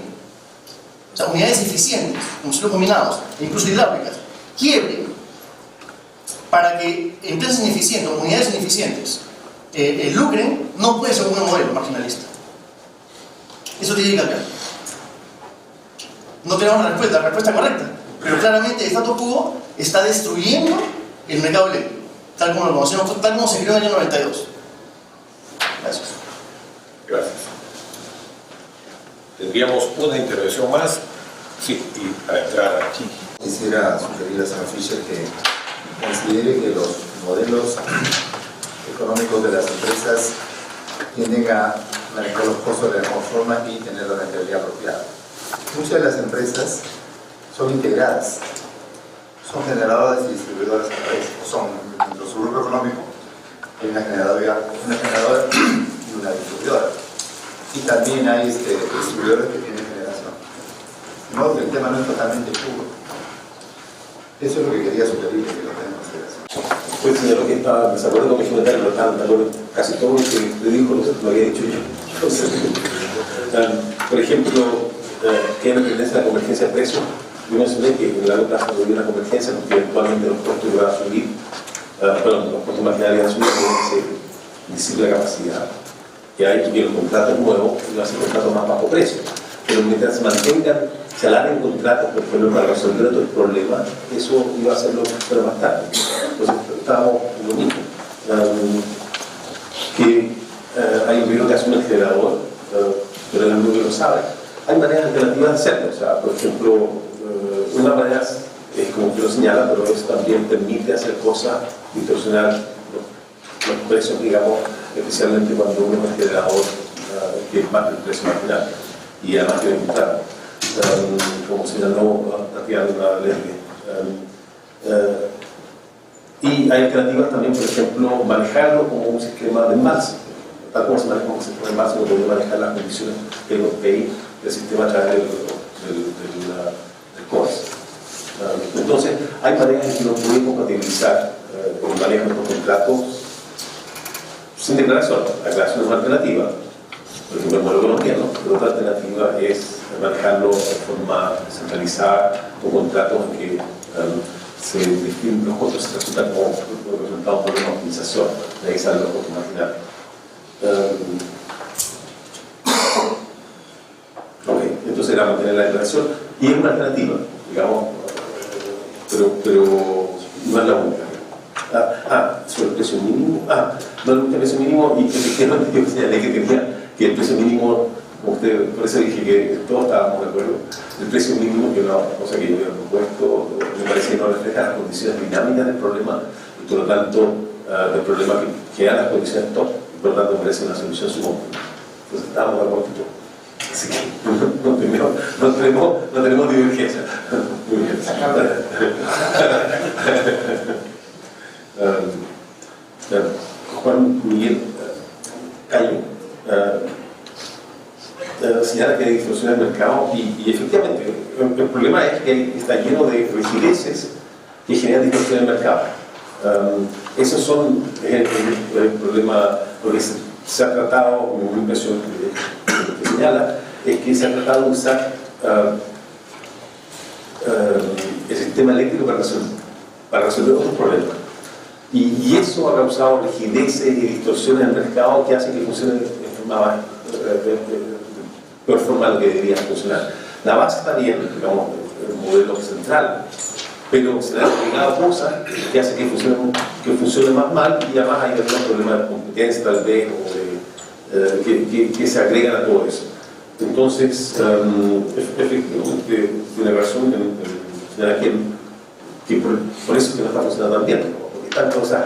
o sea, unidades eficientes, como ciclos combinados, e incluso hidráulicas, quiebren para que empresas ineficientes o unidades ineficientes lucren, no puede ser un buen modelo marginalista. Eso tiene que cambiar. No tenemos la respuesta correcta, pero claramente el status quo está destruyendo el mercado eléctrico, tal como lo conocemos, tal como se creó en el año 92. Gracias. Gracias. Tendríamos una intervención más. Sí, y a entrar aquí. Quisiera sugerir a Sam Fischer que considere que los modelos económicos de las empresas tienden a manejar los costos de la mejor forma y tener la rentabilidad apropiada. Muchas de las empresas son integradas, son generadoras y distribuidoras a la vez, son dentro de su grupo económico, hay una generadora y una distribuidora. Y también hay distribuidores que tienen generación. De modo que el tema no es totalmente puro. Eso es lo que quería sugerir que lo tengan en consideración. Pues señor, que estaba en desacuerdo con mi comentario, pero estaba de acuerdo casi todo lo que le dijo, lo había dicho yo. por ejemplo, que hay una tendencia a la convergencia de precios. Yo mencioné que en la largo plazo no hubiera una convergencia porque eventualmente los costos van a subir, los costos marginales van a subir, porque se disipa la capacidad que hay, y que los contratos nuevos van a ser contratos más bajo precio. Pero mientras se mantengan, se alarguen contratos, por ejemplo, para resolver otros problemas, eso iba a hacerlo más tarde. Entonces, estábamos en lo mismo. Que hay un riesgo que asume el generador, pero el amigo que lo sabe. Hay maneras alternativas de hacerlo. O sea, por ejemplo, una manera es como que lo señala, pero eso también permite hacer cosas, distorsionar los precios, digamos, especialmente cuando uno es generador, que es más del precio marginal. Y además tiene que estar, como señaló Tatiana Leslie. Y hay alternativas también, por ejemplo, manejarlo como un sistema de embalse. Tal como se maneja como un sistema de embalse, uno puede manejar las condiciones que nos pide del sistema a través del CORS. Entonces, hay maneras en que uno puede compatibilizar el manejo de los contratos sin declaración. La declaración es una alternativa, por ejemplo, el modelo colombiano, pero otra alternativa es manejarlo de forma centralizada con contratos en que se definen los costos, se resultan como resultado por una optimización, de ahí salen los costos marginales. Entonces era mantener la declaración y es una alternativa, digamos, pero no es la única. Sobre el precio mínimo, no el precio mínimo, y efectivamente yo señalé que tenía que el precio mínimo, como usted, por eso dije que todos estábamos de acuerdo, el precio mínimo, que es una cosa que yo había propuesto, me parece que no refleja las condiciones dinámicas del problema, y por lo tanto, del problema que dan las condiciones top, y por lo tanto me parece una solución subóptima. Entonces estábamos de acuerdo en todo. Así que no tenemos divergencia. Muy bien. Juan Miguel Cayo señala que hay distorsión del mercado y efectivamente el problema es que está lleno de rigideces que generan distorsión del mercado. Esos son el problema, porque se ha tratado, mi impresión que señala, es que se ha tratado de usar el sistema eléctrico para resolver otros problemas. Y eso ha causado rigideces y distorsiones en el mercado que hacen que funcione de forma peor forma de lo que debería funcionar. La base está bien, digamos, el modelo central, pero se le han agregado cosas que hacen que funcione más mal, y además hay algunos problemas de competencia tal vez, o que se agregan a todo eso. Entonces, efectivamente, tiene razón en señalar que por eso es que no está funcionando tan bien, porque están todas esas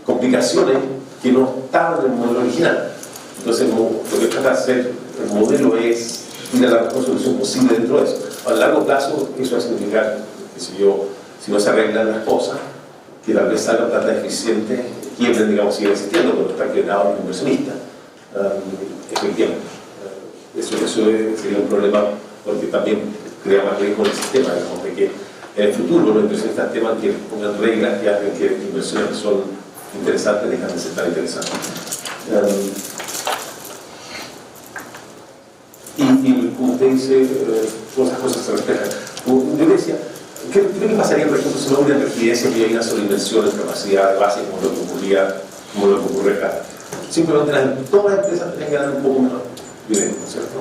complicaciones que no estaban en el modelo original. Entonces, lo que trata de hacer el modelo es ir a la mejor solución posible dentro de eso. A largo plazo, eso va a significar que si no se arreglan las cosas, que tal vez salgan plata eficiente, quiebren, digamos, siguen existiendo, pero están quebrados los inversionistas. Efectivamente. Eso sería un problema, porque también crea más riesgo en el sistema, digamos, de que en el futuro los inversionistas teman que pongan reglas que hacen que inversiones que son interesantes dejan de ser tan interesantes. Y como usted dice, todas esas cosas se reflejan. Yo le decía, ¿qué pasaría, por ejemplo, si no hubiera residencia que hay una sobreinversión en capacidad de base como lo que ocurre acá? Simplemente todas las empresas tendrían que ganar un poco mejor dinero, ¿no es cierto?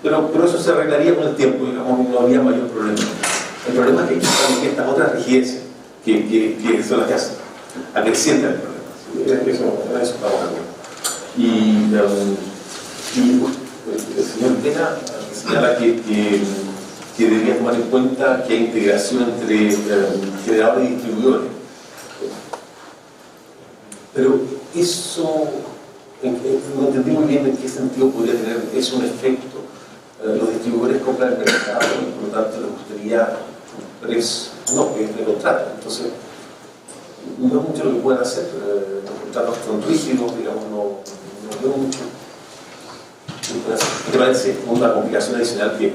Pero eso se arreglaría con el tiempo, digamos, no habría mayor problema. El problema es que hay estas otras rigidencias que son las que hacen, acrecientan el problema. Eso estamos de acuerdo. Y el señor Pena señala que debería tomar en cuenta que hay integración entre generadores y distribuidores. Pero eso, no entendí muy bien en qué sentido podría tener eso un efecto. Los distribuidores compran el mercado y por lo tanto les gustaría que es el contrato. Entonces, no es mucho lo que pueden hacer. Los contratos son rígidos, digamos, no veo mucho. ¿Te parece una complicación adicional que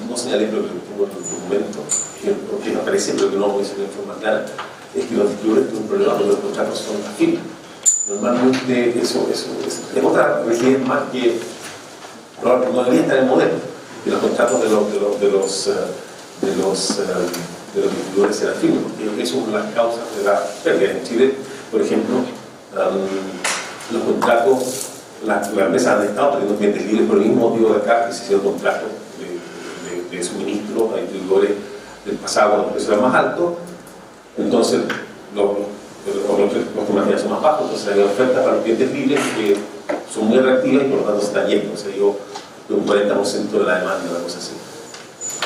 no señalé, pero que tengo en el documento, que no aparece, pero que no voy a decir de forma clara? Es que los distribuidores tienen un problema porque los contratos son afines. Normalmente eso es otra rigidez más que no debería estar en el modelo, que los contratos de los distribuidores sean firmes, porque eso es una de las causas de la pérdida. En Chile, por ejemplo, los contratos, las empresas han estado perdiendo clientes libres por el mismo motivo de acá, que se hicieron contratos de suministro a distribuidores del pasado cuando los precios eran más altos, entonces los comerciales son más bajos, entonces hay ofertas para los clientes libres que son muy atractivas y por lo tanto se están yendo, o sea, yo un 40% de la demanda, una cosa así.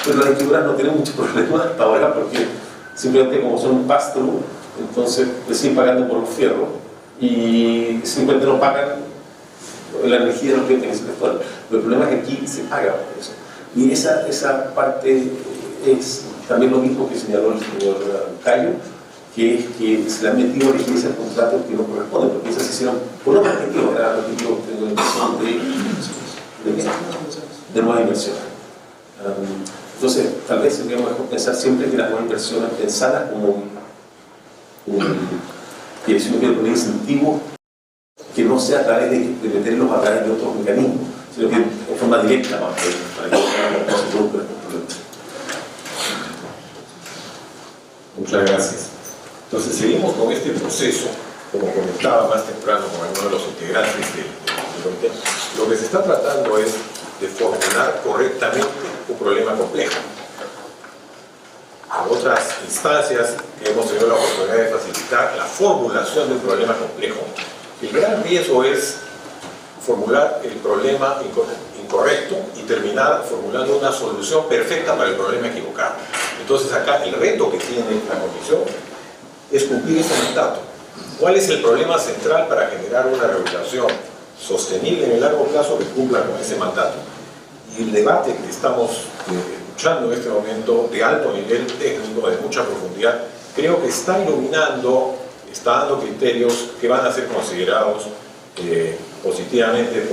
Pero las distribuidoras no tienen mucho problema hasta ahora porque simplemente como son un pass-through, entonces le siguen pagando por los fierros y simplemente no pagan la energía de los clientes en ese sector. Pero el problema es que aquí se paga por eso. Y esa parte es también lo mismo que señaló el señor Cayo, que es que se le han metido rigidez al contrato que no corresponde, porque esas se hicieron por otro objetivo, era el objetivo de nuevas inversiones. Entonces, tal vez sería mejor pensar siempre que las nuevas inversiones pensadas como que si uno quiere poner incentivos, que no sea a través de meterlos a través de otros mecanismos, sino que de forma directa para que no se produzcan estos problemas. Muchas gracias. Entonces seguimos con este proceso, como comentaba más temprano con alguno de los integrantes del comité. Lo que se está tratando es de formular correctamente un problema complejo. En otras instancias que hemos tenido la oportunidad de facilitar la formulación de un problema complejo, el gran riesgo es formular el problema incorrecto y terminar formulando una solución perfecta para el problema equivocado. Entonces acá el reto que tiene la Comisión es cumplir ese mandato. ¿Cuál es el problema central para generar una regulación sostenible en el largo plazo que cumpla con ese mandato? Y el debate que estamos escuchando en este momento, de alto nivel técnico, de mucha profundidad, creo que está iluminando, está dando criterios que van a ser considerados positivamente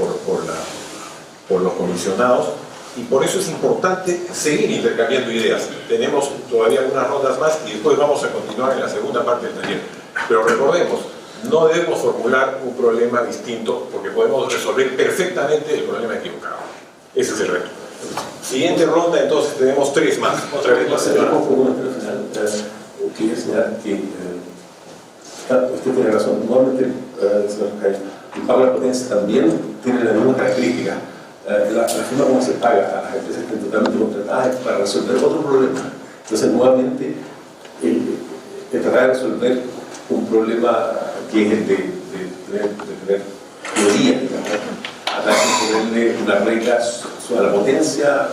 por los comisionados, y por eso es importante seguir intercambiando ideas. Tenemos todavía algunas rondas más y después vamos a continuar en la segunda parte del taller. Pero recordemos, no debemos formular un problema distinto porque podemos resolver perfectamente el problema equivocado. Ese es el reto. Siguiente ronda, entonces tenemos 3 más. Otra vez más. Quería señalar que usted tiene razón. Normalmente, el pago de la potencia también tiene la misma característica. La forma como se paga a las empresas que están totalmente contratadas es para resolver otro problema. Entonces, nuevamente, tratar de resolver un problema que es el de tener teoría, digamos, a través de ponerle una regla a la potencia,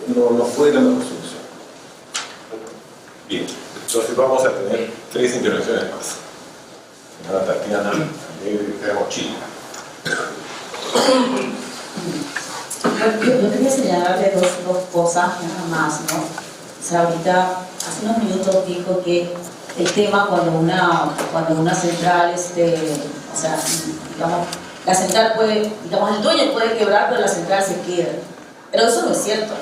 no fue la mejor solución. Bien, entonces vamos a tener 3 intervenciones más. Señora Tatiana, de Mochila. Yo quería señalarle dos cosas nada más, ¿no? O sea, ahorita, hace unos minutos dijo que el tema cuando una central, o sea, digamos, la central puede, digamos, el dueño puede quebrar, pero la central se queda. Pero eso no es cierto.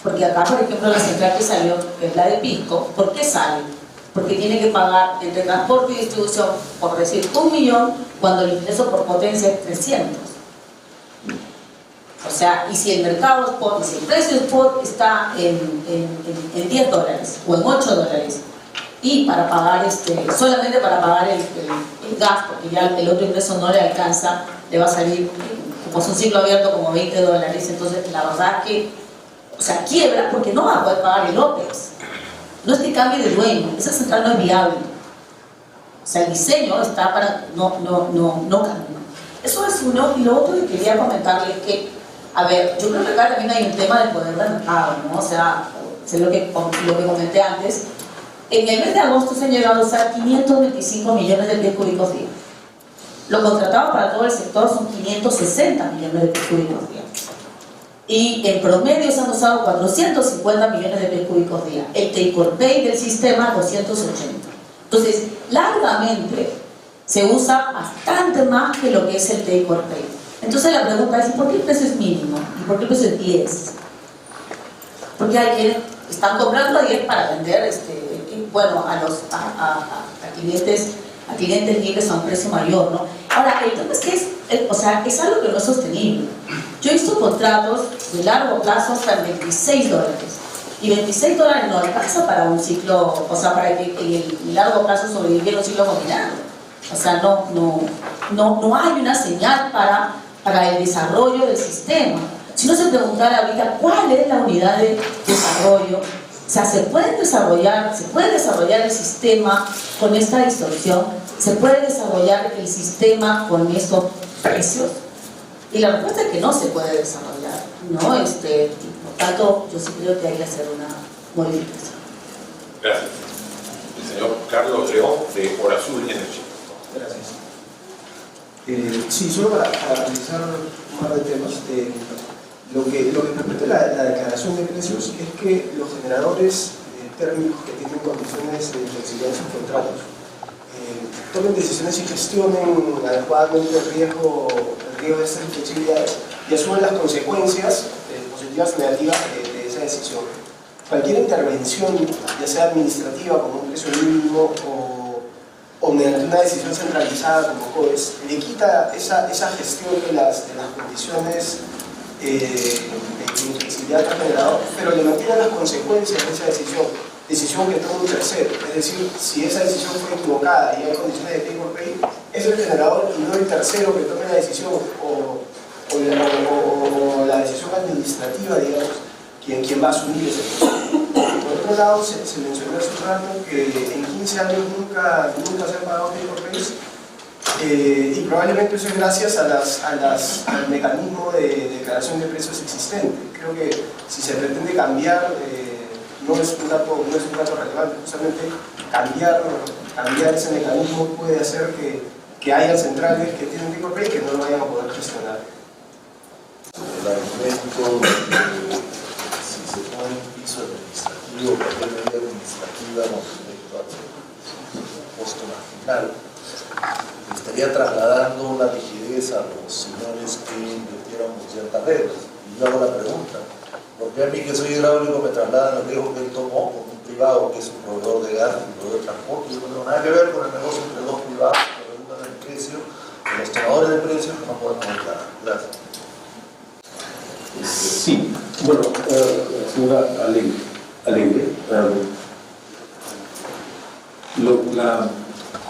Porque acá, por ejemplo, la central que salió, que es la de Pisco, ¿por qué sale? Porque tiene que pagar entre transporte y distribución, por decir, 1 millón, cuando el ingreso por potencia es 300. O sea, y si el mercado spot, y si el precio spot está en 10 dólares o en 8 dólares, y para pagar solamente para pagar el gas, porque ya el otro ingreso no le alcanza, le va a salir, como es un ciclo abierto, como 20 dólares. Entonces, la verdad es que, o sea, quiebra porque no va a poder pagar el OPEX. No es que cambie de dueño, esa central no es viable. O sea, el diseño está para no cambiar. Eso es uno. Y lo otro que quería comentarles es que, a ver, yo creo que acá también hay un tema del poder del mercado, ¿no? O sea, es lo que comenté antes. En el mes de agosto se han llegado a usar 525 millones de pies cúbicos día. Lo contratado para todo el sector son 560 millones de pies cúbicos día. Y en promedio se han usado 450 millones de pies cúbicos día. El take or pay del sistema, 280. Entonces, largamente se usa bastante más que lo que es el take or pay. Entonces la pregunta es, ¿por qué el precio es mínimo? ¿Y por qué el precio es 10? Porque ayer están comprando a 10 para vender, bueno, a clientes a clientes libres a un precio mayor, ¿no? Ahora, el tema es que es algo que no es sostenible. Yo he visto contratos de largo plazo hasta $26. Y $26 no alcanza para un ciclo, o sea, para que el largo plazo sobreviviera un ciclo combinado. O sea, no hay una señal para el desarrollo del sistema. Si uno se preguntara ahorita cuál es la unidad de desarrollo, o sea, ¿se puede desarrollar el sistema con esta distorsión? ¿Se puede desarrollar el sistema con estos precios? Y la respuesta es que no se puede desarrollar, ¿no? Por tanto, yo sí creo que hay que hacer una modificación. Gracias. El señor Carlos León, de Horazul Energy. Gracias. Sí, solo para analizar un par de temas. Lo que respecta a la declaración de precios es que los generadores térmicos que tienen condiciones de flexibilidad en sus contratos tomen decisiones y gestionen adecuadamente el riesgo de estas inflexibilidades y asumen las consecuencias positivas o negativas de esa decisión. Cualquier intervención, ya sea administrativa como un precio mínimo o mediante una decisión centralizada como COES, le quita esa gestión de las condiciones de inflexibilidad al generador, pero le mantiene las consecuencias de esa decisión que toma un tercero. Es decir, si esa decisión fue equivocada y hay condiciones de take or pay, es el generador y no el tercero que tome la decisión o la decisión administrativa, digamos, quien va a asumir ese proceso. Por otro lado, se mencionó hace un rato que en 15 años nunca se han pagado take or pays, y probablemente eso es gracias al mecanismo de declaración de precios existente. Creo que si se pretende cambiar, no es un dato relevante. Justamente cambiar ese mecanismo puede hacer que haya centrales que tienen take or pay que no lo vayan a poder gestionar. El argumento de si se pone un piso administrativo, cualquier medida administrativa con respecto al costo marginal, estaría trasladando la rigidez a los señores que invirtieron en ciertas reglas. Y yo hago la pregunta, ¿por qué a mí que soy hidráulico me trasladan los riesgos que él tomó con un privado que es un proveedor de gas y un proveedor de transporte? Yo no tengo nada que ver con el negocio entre dos privados que regulan el precio, de los tomadores de precios que no podemos declarar. Gracias. Sí, bueno, señora Alegre,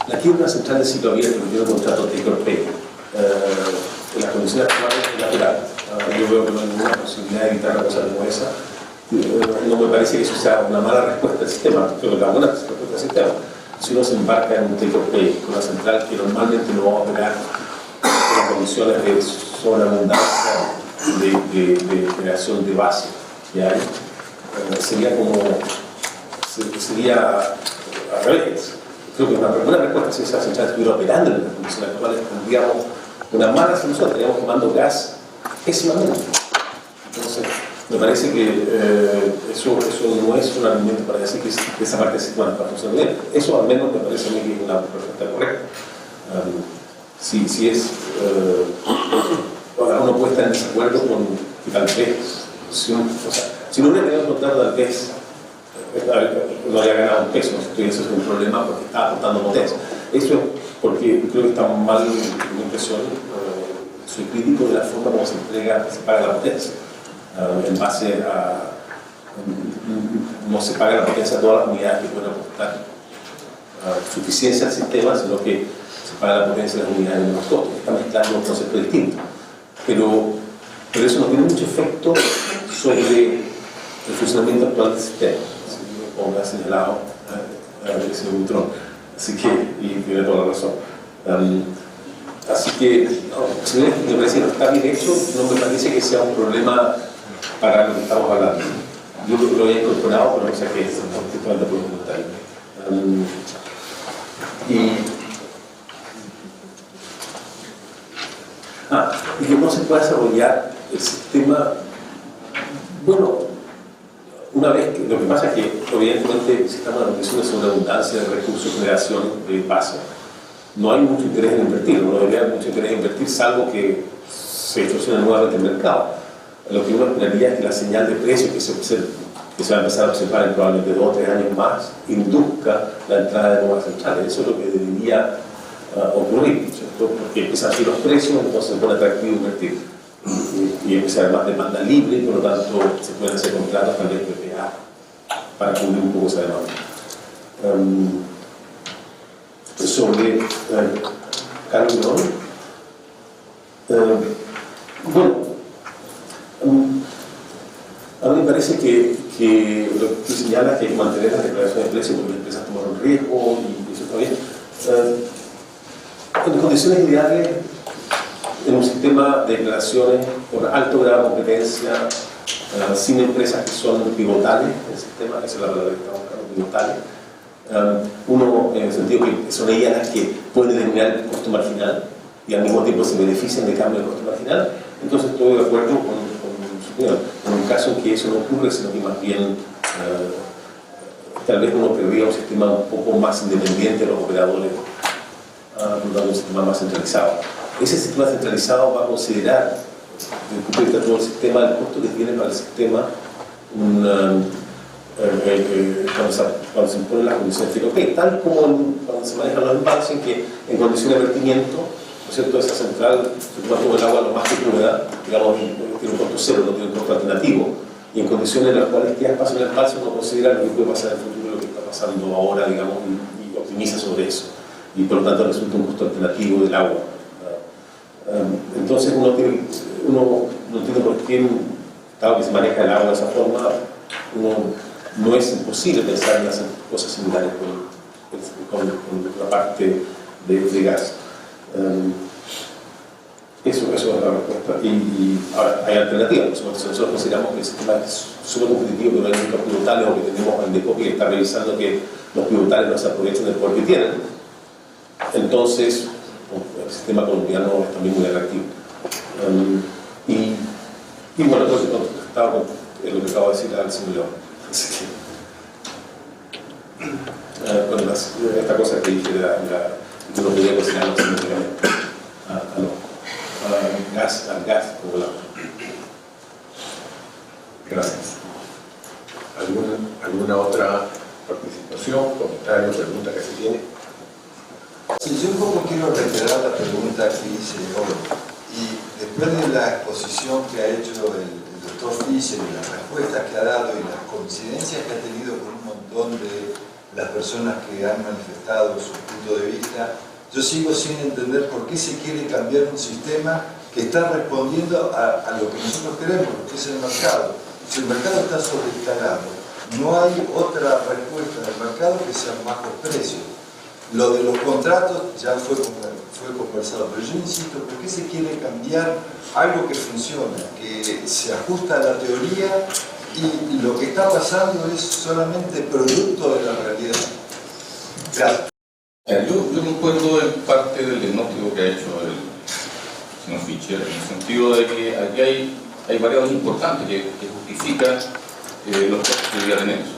la quiebra central de ciclo abierto que tiene un contrato take or pay en las condiciones actuales es natural. Yo veo que no hay ninguna posibilidad de evitar una cosa como esa. No me parece que eso sea una mala respuesta al sistema, creo que es una buena respuesta al sistema. Si uno se embarca en un take or pay con una central que normalmente no va a operar en condiciones de sobreabundancia de generación de base que hay, sería al revés. Creo que una buena respuesta si esa central estuviera operando en las condiciones actuales, tendríamos una mala solución, estaríamos tomando gas pésimamente. Entonces, me parece que eso no es un argumento para decir que esa parte del sistema no funciona bien. Eso al menos me parece a mí que es una respuesta correcta. Si es... uno puede estar en desacuerdo con que tal vez, si no hubiera tenido un contrato, tal vez no haya ganado un peso, eso es un problema porque está aportando potencia. Eso es porque creo que está mal mi impresión. Soy crítico de la forma como se paga la potencia. En base a... no se paga la potencia a todas las unidades que pueden aportar suficiencia al sistema, sino que se paga la potencia de las unidades de menos costos. Está mezclando un concepto distinto. Pero eso no tiene mucho efecto sobre el funcionamiento actual del sistema. Como me ha señalado el señor Butrón. Así que, y tiene toda la razón. Así que, si me parece que no está bien hecho, no me parece que sea un problema para lo que estamos hablando. Yo lo había incorporado, pero no sé qué es, falta por un comentario. Y que no se puede desarrollar el sistema. Bueno, una vez que lo que pasa es que evidentemente si estamos en una condición de sobreabundancia de recursos, generación de base, no hay mucho interés en invertir, no debería haber mucho interés en invertir, salvo que se distorsione nuevamente el mercado. Lo que uno esperaría es que la señal de precio que se va a empezar a observar en probablemente 2 o 3 años más induzca la entrada de nuevas centrales. Eso es lo que debería ocurrir, ¿cierto? Porque empiezan a subir los precios, entonces es muy atractivo invertir. Y empieza a haber más demanda libre, y por lo tanto se pueden hacer contratos también PPA para cubrir un poco esa demanda. Sobre Calderón, bueno, a mí me parece que lo que tú señalas que hay que mantener las declaraciones de precios porque las empresas tomaron riesgo y eso está bien. En condiciones ideales, en un sistema de declaraciones con alto grado de competencia, sin empresas que son pivotales en el sistema, esa es la palabra que estamos buscando, pivotales, uno en el sentido que son ellas las que pueden determinar el costo marginal y al mismo tiempo se benefician de cambio de costo marginal, entonces estoy de acuerdo con su opinión. En un caso en que eso no ocurre, sino que más bien tal vez uno querría un sistema un poco más independiente de los operadores, un sistema más centralizado. Ese sistema centralizado va a considerar, desde el punto de vista de todo el sistema, el costo que tiene para el sistema cuando se imponen las condiciones de tal como cuando se manejan los embalses, que en condiciones de vertimiento, ¿no es cierto?, esa central se toma todo el agua lo más que pueda, digamos, tiene un costo cero, no tiene un costo alternativo, y en condiciones en las cuales queda espacio en el embalse uno considera lo que puede pasar en el futuro, lo que está pasando ahora, digamos, y optimiza sobre eso, y por lo tanto resulta un costo alternativo del agua. Entonces uno no entiende por qué, dado que se maneja el agua de esa forma, no es imposible pensar en hacer cosas similares con la parte de gas. Eso es la respuesta. Y ahora, hay alternativas. Nosotros consideramos que el sistema es súper competitivo, que no hay muchos pivotales, o que tenemos al DECO que está revisando que los pivotales no se aprovechen del poder que tienen. Entonces, el sistema colombiano es también muy atractivo. Y bueno, entonces, estaba con lo que acabo de decir al señor León. Así que, bueno, esta cosa que dije, que no podía cocinarlo simultáneamente al gas como la. Gracias. ¿Alguna otra participación, comentario, pregunta que se tiene? Sí, yo un poco quiero reiterar la pregunta que hice hoy. Y después de la exposición que ha hecho el doctor Fischer y las respuestas que ha dado y las coincidencias que ha tenido con un montón de las personas que han manifestado su punto de vista, yo sigo sin entender por qué se quiere cambiar un sistema que está respondiendo a lo que nosotros queremos, que es el mercado. Si el mercado está sobreinstalado, no hay otra respuesta del mercado que sean bajos precios. Lo de los contratos ya fue conversado, pero yo insisto, ¿por qué se quiere cambiar algo que funciona, que se ajusta a la teoría y lo que está pasando es solamente producto de la realidad? Gracias. Yo concuerdo en parte del diagnóstico que ha hecho el señor Fischer, en el sentido de que aquí hay variables importantes que justifican los costos que ya tenemos.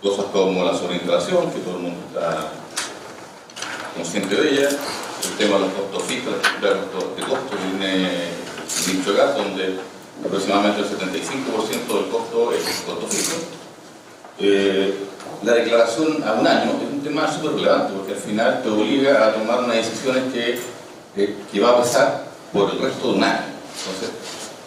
Cosas como la sobreinstalación, que todo el mundo está consciente de ella, el tema de los costos fijos, la estructura de costos viene dicho gas, donde aproximadamente el 75% del costo es costo fijo. La declaración a un año es un tema súper relevante, porque al final te obliga a tomar unas decisiones que va a pesar por el resto de un año. Entonces,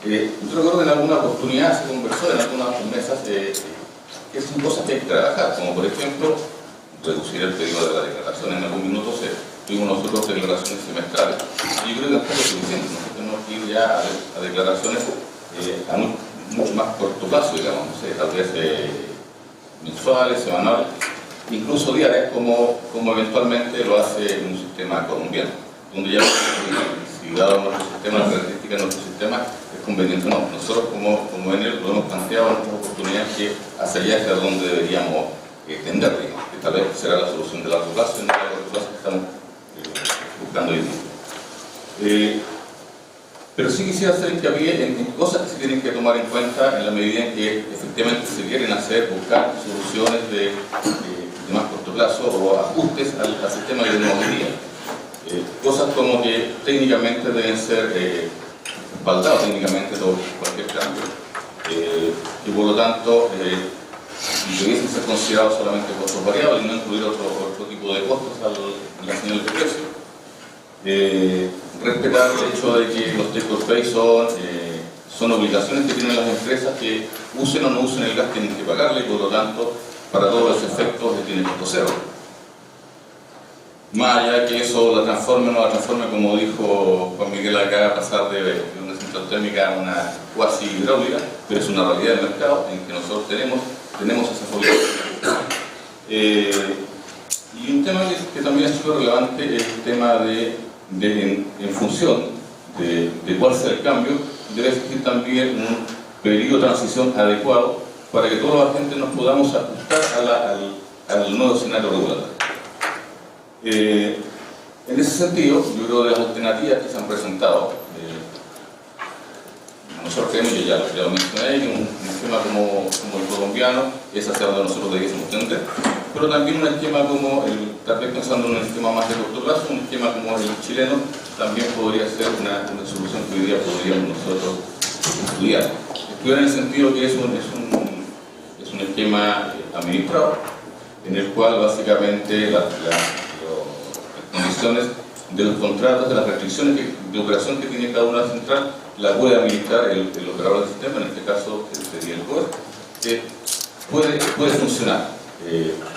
yo recuerdo que en alguna oportunidad se conversó en algunas mesas que son cosas que hay que trabajar, como por ejemplo reducir el periodo de la declaración. En algún minuto tuvimos nosotros declaraciones semestrales. Y yo creo que no es suficiente. Nosotros tenemos que ir ya a declaraciones a mucho más corto plazo, digamos, no sé, tal vez mensuales, semanales, incluso diarias, como eventualmente lo hace un sistema colombiano, donde ya si dado nuestro sistema, las características de nuestro sistema, es conveniente. No, nosotros como Enel lo hemos planteado en otras oportunidades que hacia allá es donde deberíamos tender, digamos, que tal vez será la solución de largo plazo y no de largo plazo que estamos buscando hoy día. Pero sí quisiera hacer hincapié en cosas que se tienen que tomar en cuenta en la medida en que efectivamente se quieren buscar soluciones de más corto plazo o ajustes al sistema que tenemos hoy día. Cosas como que técnicamente deben ser respaldados técnicamente todo cualquier cambio y por lo tanto debiesen ser considerados solamente costos variables y no incluir otro tipo de costos en la señal de precio. respetar el hecho de que los take or pay son obligaciones que tienen las empresas que usen o no usen el gas, tienen que pagarle, y por lo tanto, para todos los efectos tiene costo cero. Más allá que eso la transforme o no la transforme, como dijo Juan Miguel acá, pasar de una central térmica a una cuasi hidráulica, pero es una realidad del mercado en que nosotros tenemos esa obligación. Y un tema que también es súper relevante es el tema en función de cuál sea el cambio, debe existir también un periodo de transición adecuado para que toda la gente nos podamos ajustar al nuevo escenario regulatorio. En ese sentido, yo creo que las alternativas que se han presentado, nosotros creemos, yo ya lo mencioné, que un esquema como el colombiano es hacia donde nosotros debiésemos tender, pero también un esquema como tal vez pensando en un esquema más de corto plazo, un esquema como el chileno, también podría ser una solución que hoy día podríamos nosotros estudiar. Estudiar en el sentido que es un esquema administrado, en el cual básicamente las condiciones de los contratos, de las restricciones de operación que tiene cada una central, la puede administrar el operador del sistema, en este caso sería el COE, que puede funcionar.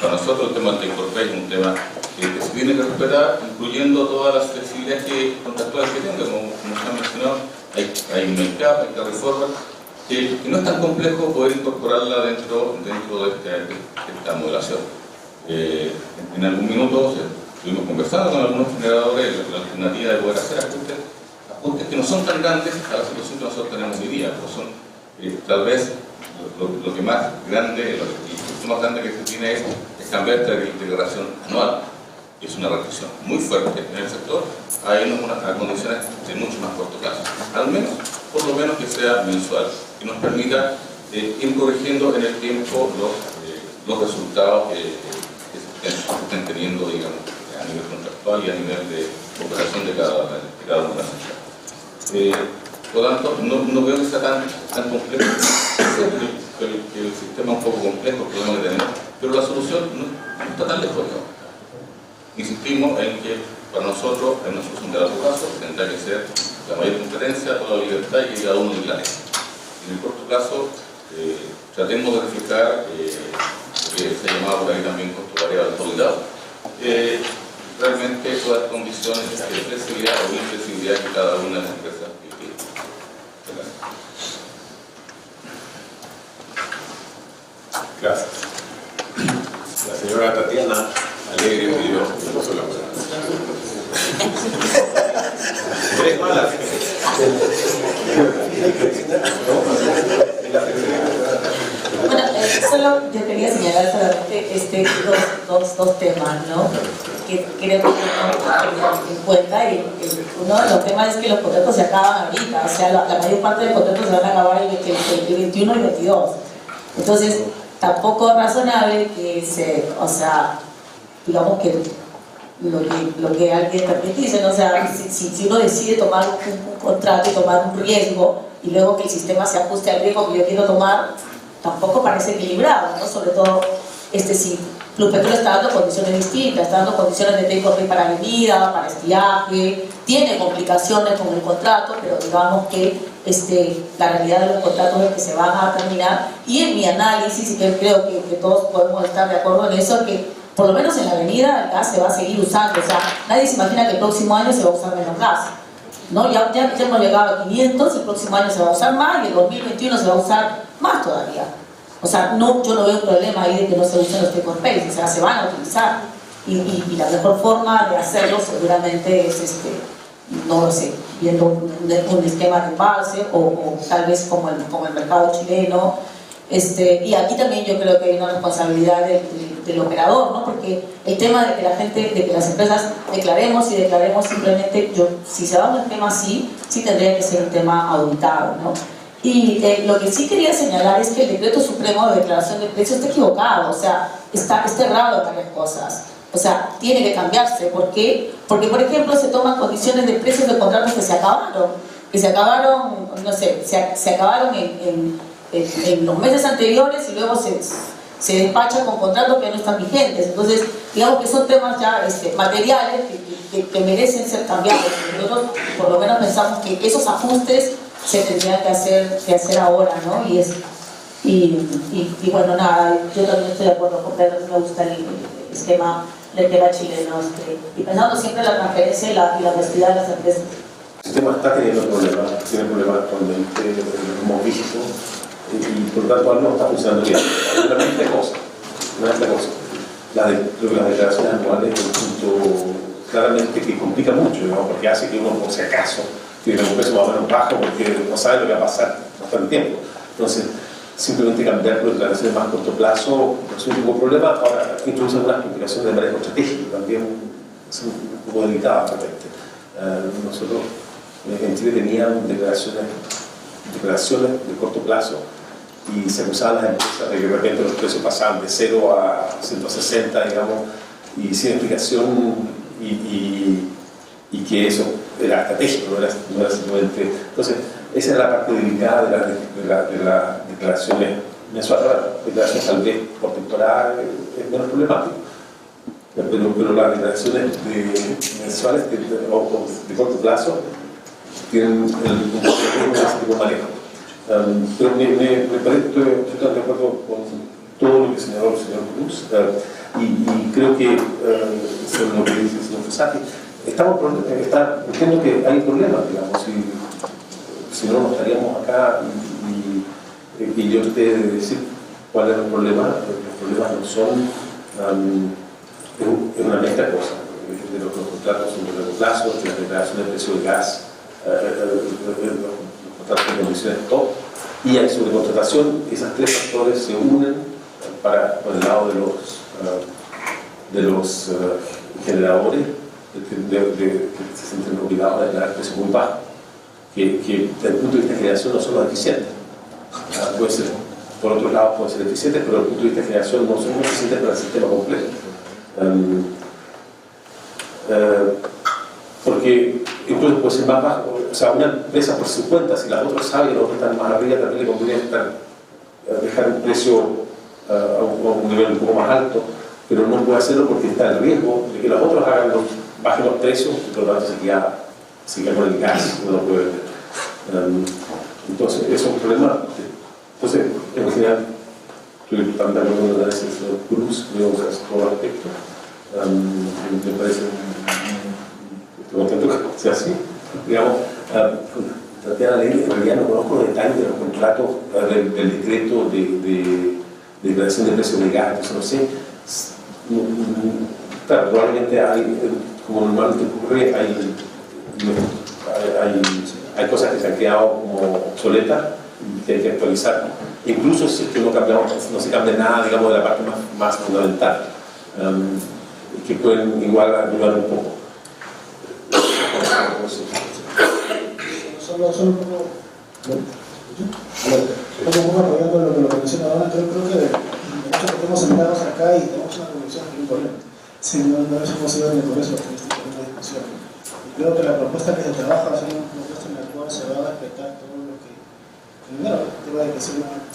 Para nosotros el tema del take or pay es un tema que se tiene que respetar, incluyendo todas las flexibilidades contractuales que tenga, como se ha mencionado, hay un mercado, hay carry forward, que no es tan complejo poder incorporarla dentro de esta modelación. En algún minuto estuvimos conversando con algunos generadores la alternativa de poder hacer ajustes que no son tan grandes a la situación que nosotros tenemos hoy día, pero son tal vez lo que más grande, lo más grande que se tiene es cambiar esta declaración anual, que es una restricción muy fuerte en el sector, a irnos a condiciones de mucho más corto plazo, al menos, por lo menos que sea mensual, que nos permita ir corrigiendo en el tiempo los resultados que se estén teniendo, digamos, a nivel contractual y a nivel de operación de cada una de las entidades. Por lo tanto, no veo que sea tan complejo. El sistema es un poco complejo, el problema que tenemos, pero la solución no está tan lejos, ¿no? Insistimos en que para nosotros, en una solución de largo plazo, tendrá que ser la mayor competencia, toda la libertad y que cada uno declare. En el corto plazo, tratemos de reflejar lo que se ha llamado por ahí también costo variable consolidado. Realmente todas las condiciones de flexibilidad o inflexibilidad que cada una de las empresas tiene. Gracias. La señora Tatiana Alegre pidió que no se la palabra. Tres malas. Bueno, solo yo quería señalar solamente dos temas, ¿no? Que creo que tenemos que tener en cuenta. Uno de los temas es que los contratos se acaban ahorita, o sea, la mayor parte de contratos se van a acabar el 21 y 22. Entonces, tampoco es razonable que digamos que lo que alguien también dice, ¿no? O sea, si uno decide tomar un contrato y tomar un riesgo y luego que el sistema se ajuste al riesgo que yo quiero tomar, tampoco parece equilibrado, ¿no? Sobre todo si Plumpetrol está dando condiciones distintas, está dando condiciones de take or pay para bebida, para estiaje, tiene complicaciones con el contrato, pero digamos que la realidad de los contratos es que se van a terminar, y en mi análisis, y que creo que todos podemos estar de acuerdo en eso, que por lo menos en la avenida el gas se va a seguir usando, o sea, nadie se imagina que el próximo año se va a usar menos gas, ¿no? Ya hemos llegado a 500, el próximo año se va a usar más, y el 2021 se va a usar más todavía. O sea, yo no veo un problema ahí de que no se usen los take or pay, o sea, se van a utilizar, y la mejor forma de hacerlo seguramente es no lo sé, viendo un esquema de embalse o tal vez como el mercado chileno. Y aquí también yo creo que hay una responsabilidad del operador, ¿no? Porque el tema de que la gente, de que las empresas declaremos simplemente, si se va a un esquema así, sí tendría que ser un tema auditado, ¿no? Y lo que sí quería señalar es que el Decreto Supremo de Declaración de Precios está equivocado, o sea, está errado en varias cosas. O sea, tiene que cambiarse. ¿Por qué? Porque, por ejemplo, se toman condiciones de precios de contratos que se acabaron, no sé, se acabaron en los meses anteriores, y luego se despacha con contratos que no están vigentes. Entonces, digamos que son temas ya materiales que merecen ser cambiados. Nosotros por lo menos pensamos que esos ajustes se tendrían que hacer ahora, ¿no? Y bueno, nada, yo también estoy de acuerdo porque a mí me gusta el esquema chileno, y pensando siempre en la transferencia y la honestidad de las empresas. El sistema está teniendo problemas, tiene problemas actualmente, lo hemos visto, y por lo tanto algo no está funcionando bien. Una cosa, creo que las declaraciones anuales es un punto claramente que complica mucho, digamos, porque hace que uno, por si acaso, tiene un peso más o menos bajo porque no sabe lo que va a pasar hasta el tiempo. Entonces, simplemente cambiar por declaraciones más a corto plazo es un tipo de problema. Ahora, introduce algunas complicaciones de manejo estratégico, también es un poco delicada realmente. Nosotros en Chile teníamos declaraciones de corto plazo y se acusaban las empresas de que de repente los precios pasaban de 0 a 160, digamos, y sin explicación, y que eso era estratégico, no era simplemente. Entonces, esa era la parte delicada de las declaraciones mensuales. Declaraciones tal vez por temporada es menos problemático, pero las declaraciones mensuales o de corto plazo tienen un tipo de manejo. Pero me parece que estoy totalmente de acuerdo con todo lo que señaló el señor Cruz, y creo que sobre lo que dice el señor Fossati, entiendo que hay problemas, digamos, si no, no estaríamos acá, y yo traté de decir cuál era el problema. Los problemas no son es una mezcla de cosas, de los contratos de largo plazo, de las declaraciones de precio del gas, los contratos de condiciones top, y hay sobrecontratación. Esas tres factores se unen por el lado de los generadores que se sienten obligados a declarar precios muy bajos, que desde el punto de vista de generación no son los eficientes. Puede ser, por otro lado, pueden ser eficientes, pero desde el punto de vista de generación no son eficientes para el sistema completo. Porque incluso puede ser más bajo. O sea, una empresa por 50, si las otras saben y las otras están más arriba, también le conviene dejar un precio a un nivel un poco más alto, pero no puede hacerlo porque está el riesgo de que los otros bajen los precios, y por lo tanto se queda con el gas, no lo puede vender. Entonces, eso es un problema. Entonces, en general, estoy totalmente de acuerdo con la análisis del señor Cruz, creo que es todo aspecto. Me parece, estoy contento que sea así. Digamos, traté de la ley, en realidad no conozco los detalles de los contratos del decreto de declaración de precios de gas, entonces no sé. Claro, probablemente hay, como normalmente ocurre, hay cosas que se han quedado como obsoletas y que hay que actualizar. Incluso si es que no se cambia nada, digamos, de la parte más fundamental, que pueden igual ayudar un poco. Solo un poco apoyando lo que menciona ahora. Yo creo que muchos que estamos sentados acá y tenemos una convicción que hay un problema. Si no hemos ido ni por eso que estamos en una discusión. Creo que la propuesta que se trabaja es una propuesta en la cual se va a respetar todo lo que, primero, el tema de que se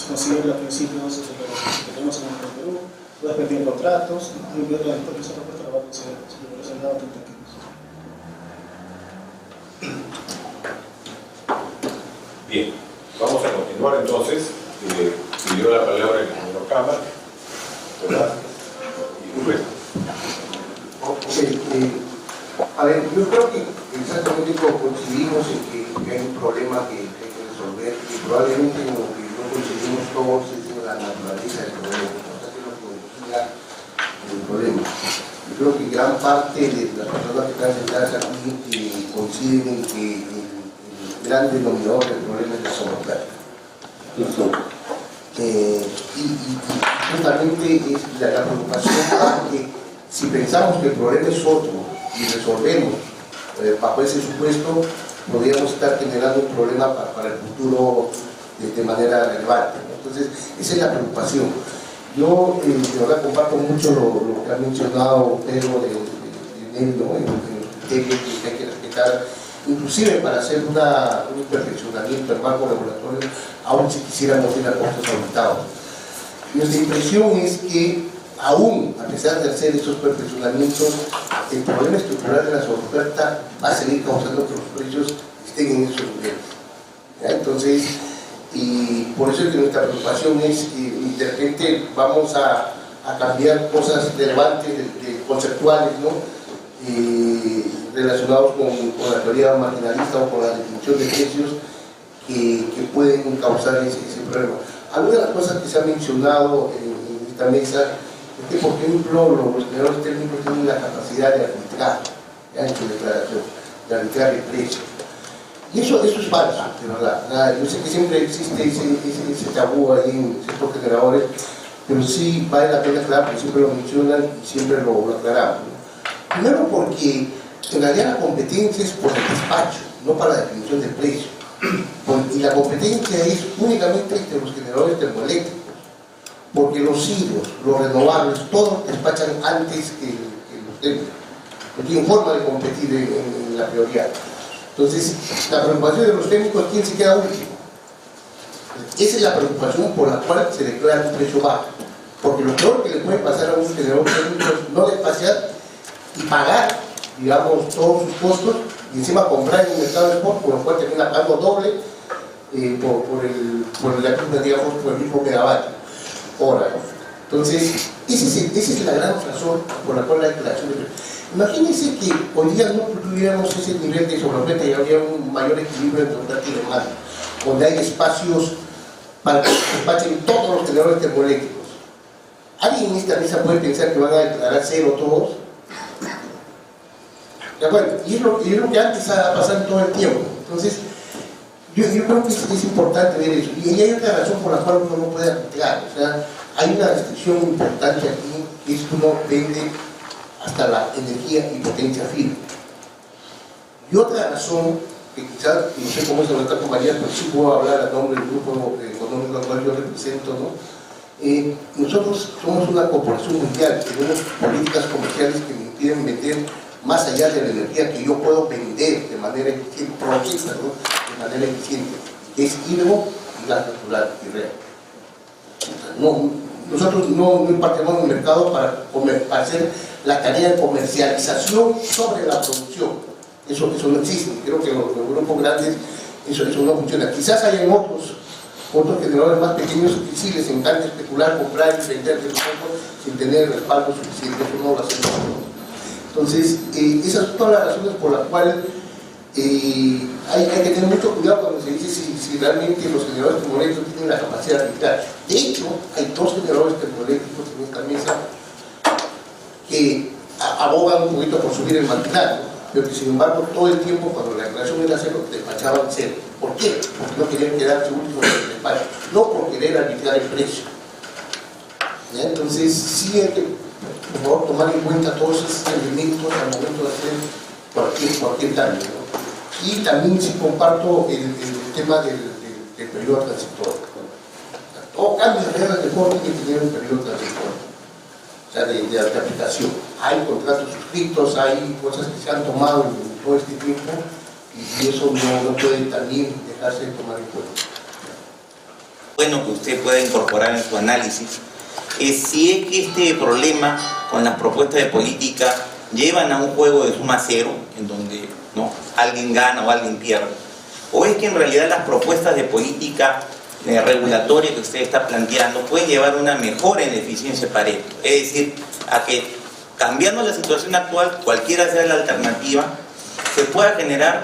consiguen los principios que tenemos en el Perú, respetar contratos, y luego después esa propuesta la va a considerar, si lo presentado aquí. Bien, vamos a continuar entonces. Pidió la palabra el ingeniero Cámara, ¿verdad? Y Rubén. A ver, yo creo que exactamente coincidimos en que hay un problema que hay que resolver, y probablemente lo que no coincidimos todos es en la naturaleza del problema, o sea, que es lo que origina el problema. Yo creo que gran parte de las personas que están sentadas aquí coinciden en que el gran denominador del problema es la sobreplática. Y justamente es la preocupación porque si pensamos que el problema es otro y resolvemos bajo ese supuesto, podríamos estar generando un problema para el futuro de manera relevante, ¿no? Entonces, esa es la preocupación. Yo, de verdad, comparto mucho lo que ha mencionado Pedro de él, ¿no? Que hay que respetar, inclusive para hacer un perfeccionamiento del marco regulatorio, aún si quisiéramos ir a costos aumentados. Nuestra impresión es que, aún a pesar de hacer estos perfeccionamientos, el problema estructural de la oferta va a seguir causando que los precios estén en esos niveles. ¿Ya? Entonces, y por eso es que nuestra preocupación es que de repente vamos a cambiar cosas relevantes, conceptuales, ¿no? Relacionados con la teoría marginalista o con la definición de precios que pueden causar ese problema. Algunas de las cosas que se han mencionado en esta mesa es que, por ejemplo, los generadores térmicos tienen la capacidad de arbitrar en su declaración, de arbitrar el precio. Y eso es falso, de verdad. Yo sé que siempre existe ese tabú ahí en ciertos generadores, pero sí vale la pena aclarar, porque siempre lo mencionan y siempre lo aclaramos, ¿no? Primero porque en realidad la competencia es por el despacho, no para la definición del precio. Y la competencia es únicamente entre los generadores termoeléctricos, porque los hidros, los renovables, todos despachan antes que los térmicos. No tienen forma de competir en la prioridad. Entonces, la preocupación de los técnicos, ¿quién se queda último? Esa es la preocupación por la cual se declara un precio bajo. Porque lo peor que le puede pasar a un generador técnico es no despachar y pagar, digamos, todos sus costos y encima comprar en el mercado de spot, por lo cual termina pagando doble por el mismo megavatio hora. Entonces, esa es la gran razón por la cual la declaración de precios. Imagínense que hoy día no tuviéramos ese nivel de sobreoferta y habría un mayor equilibrio entre oferta y demanda, donde hay espacios para que se despachen todos los generadores termoeléctricos. ¿Alguien en esta mesa puede pensar que van a declarar cero todos? ¿De acuerdo? Y es lo que antes ha pasado todo el tiempo. Entonces, yo creo que es importante ver eso. Y hay otra razón por la cual uno no puede arbitrar. O sea, hay una restricción importante aquí, que es que uno vende hasta la energía y potencia firme. Y otra razón, que quizás, no sé cómo es la verdad con María, pero sí puedo hablar a nombre del grupo económico al cual yo represento, ¿no? Nosotros somos una corporación mundial, tenemos políticas comerciales que me impiden vender más allá de la energía que yo puedo vender de manera eficiente, producir, ¿no? De manera eficiente, que es hidro y gas natural y real. Nosotros no impartimos un mercado para hacer la tarea de comercialización sobre la producción. Eso no existe. Creo que los grupos grandes eso no funciona. Quizás hayan otros generadores más pequeños que sí les encanta especular, comprar y vender de los otros sin tener el respaldo suficiente. Eso no lo hacemos. Entonces, esas son todas las razones por las cuales hay que tener mucho cuidado cuando se dice si realmente los generadores termoeléctricos tienen la capacidad de arbitrar. De hecho, hay dos generadores termoeléctricos en esta mesa que abogan un poquito por subir el marginal, pero que sin embargo todo el tiempo cuando la declaración era cero, despachaban cero. ¿Por qué? Porque no querían quedarse últimos en el despacho, no por querer arbitrar el precio. ¿Ya? Entonces, sí hay que, por favor, tomar en cuenta todos esos elementos al momento de hacer cualquier cambio, ¿no? Y también sí comparto el tema del periodo transitorio. Todo cambio de reglas de juego tiene que tener un periodo transitorio, o sea, de aplicación. Hay contratos suscritos, hay cosas que se han tomado en todo este tiempo y eso no puede también dejarse de tomar en cuenta. Bueno, que usted pueda incorporar en su análisis es si es que este problema con las propuestas de política llevan a un juego de suma cero, en donde ¿no? alguien gana o alguien pierde, o es que en realidad las propuestas de política regulatoria que usted está planteando pueden llevar a una mejora en la eficiencia Pareto, es decir, a que cambiando la situación actual, cualquiera sea la alternativa, se pueda generar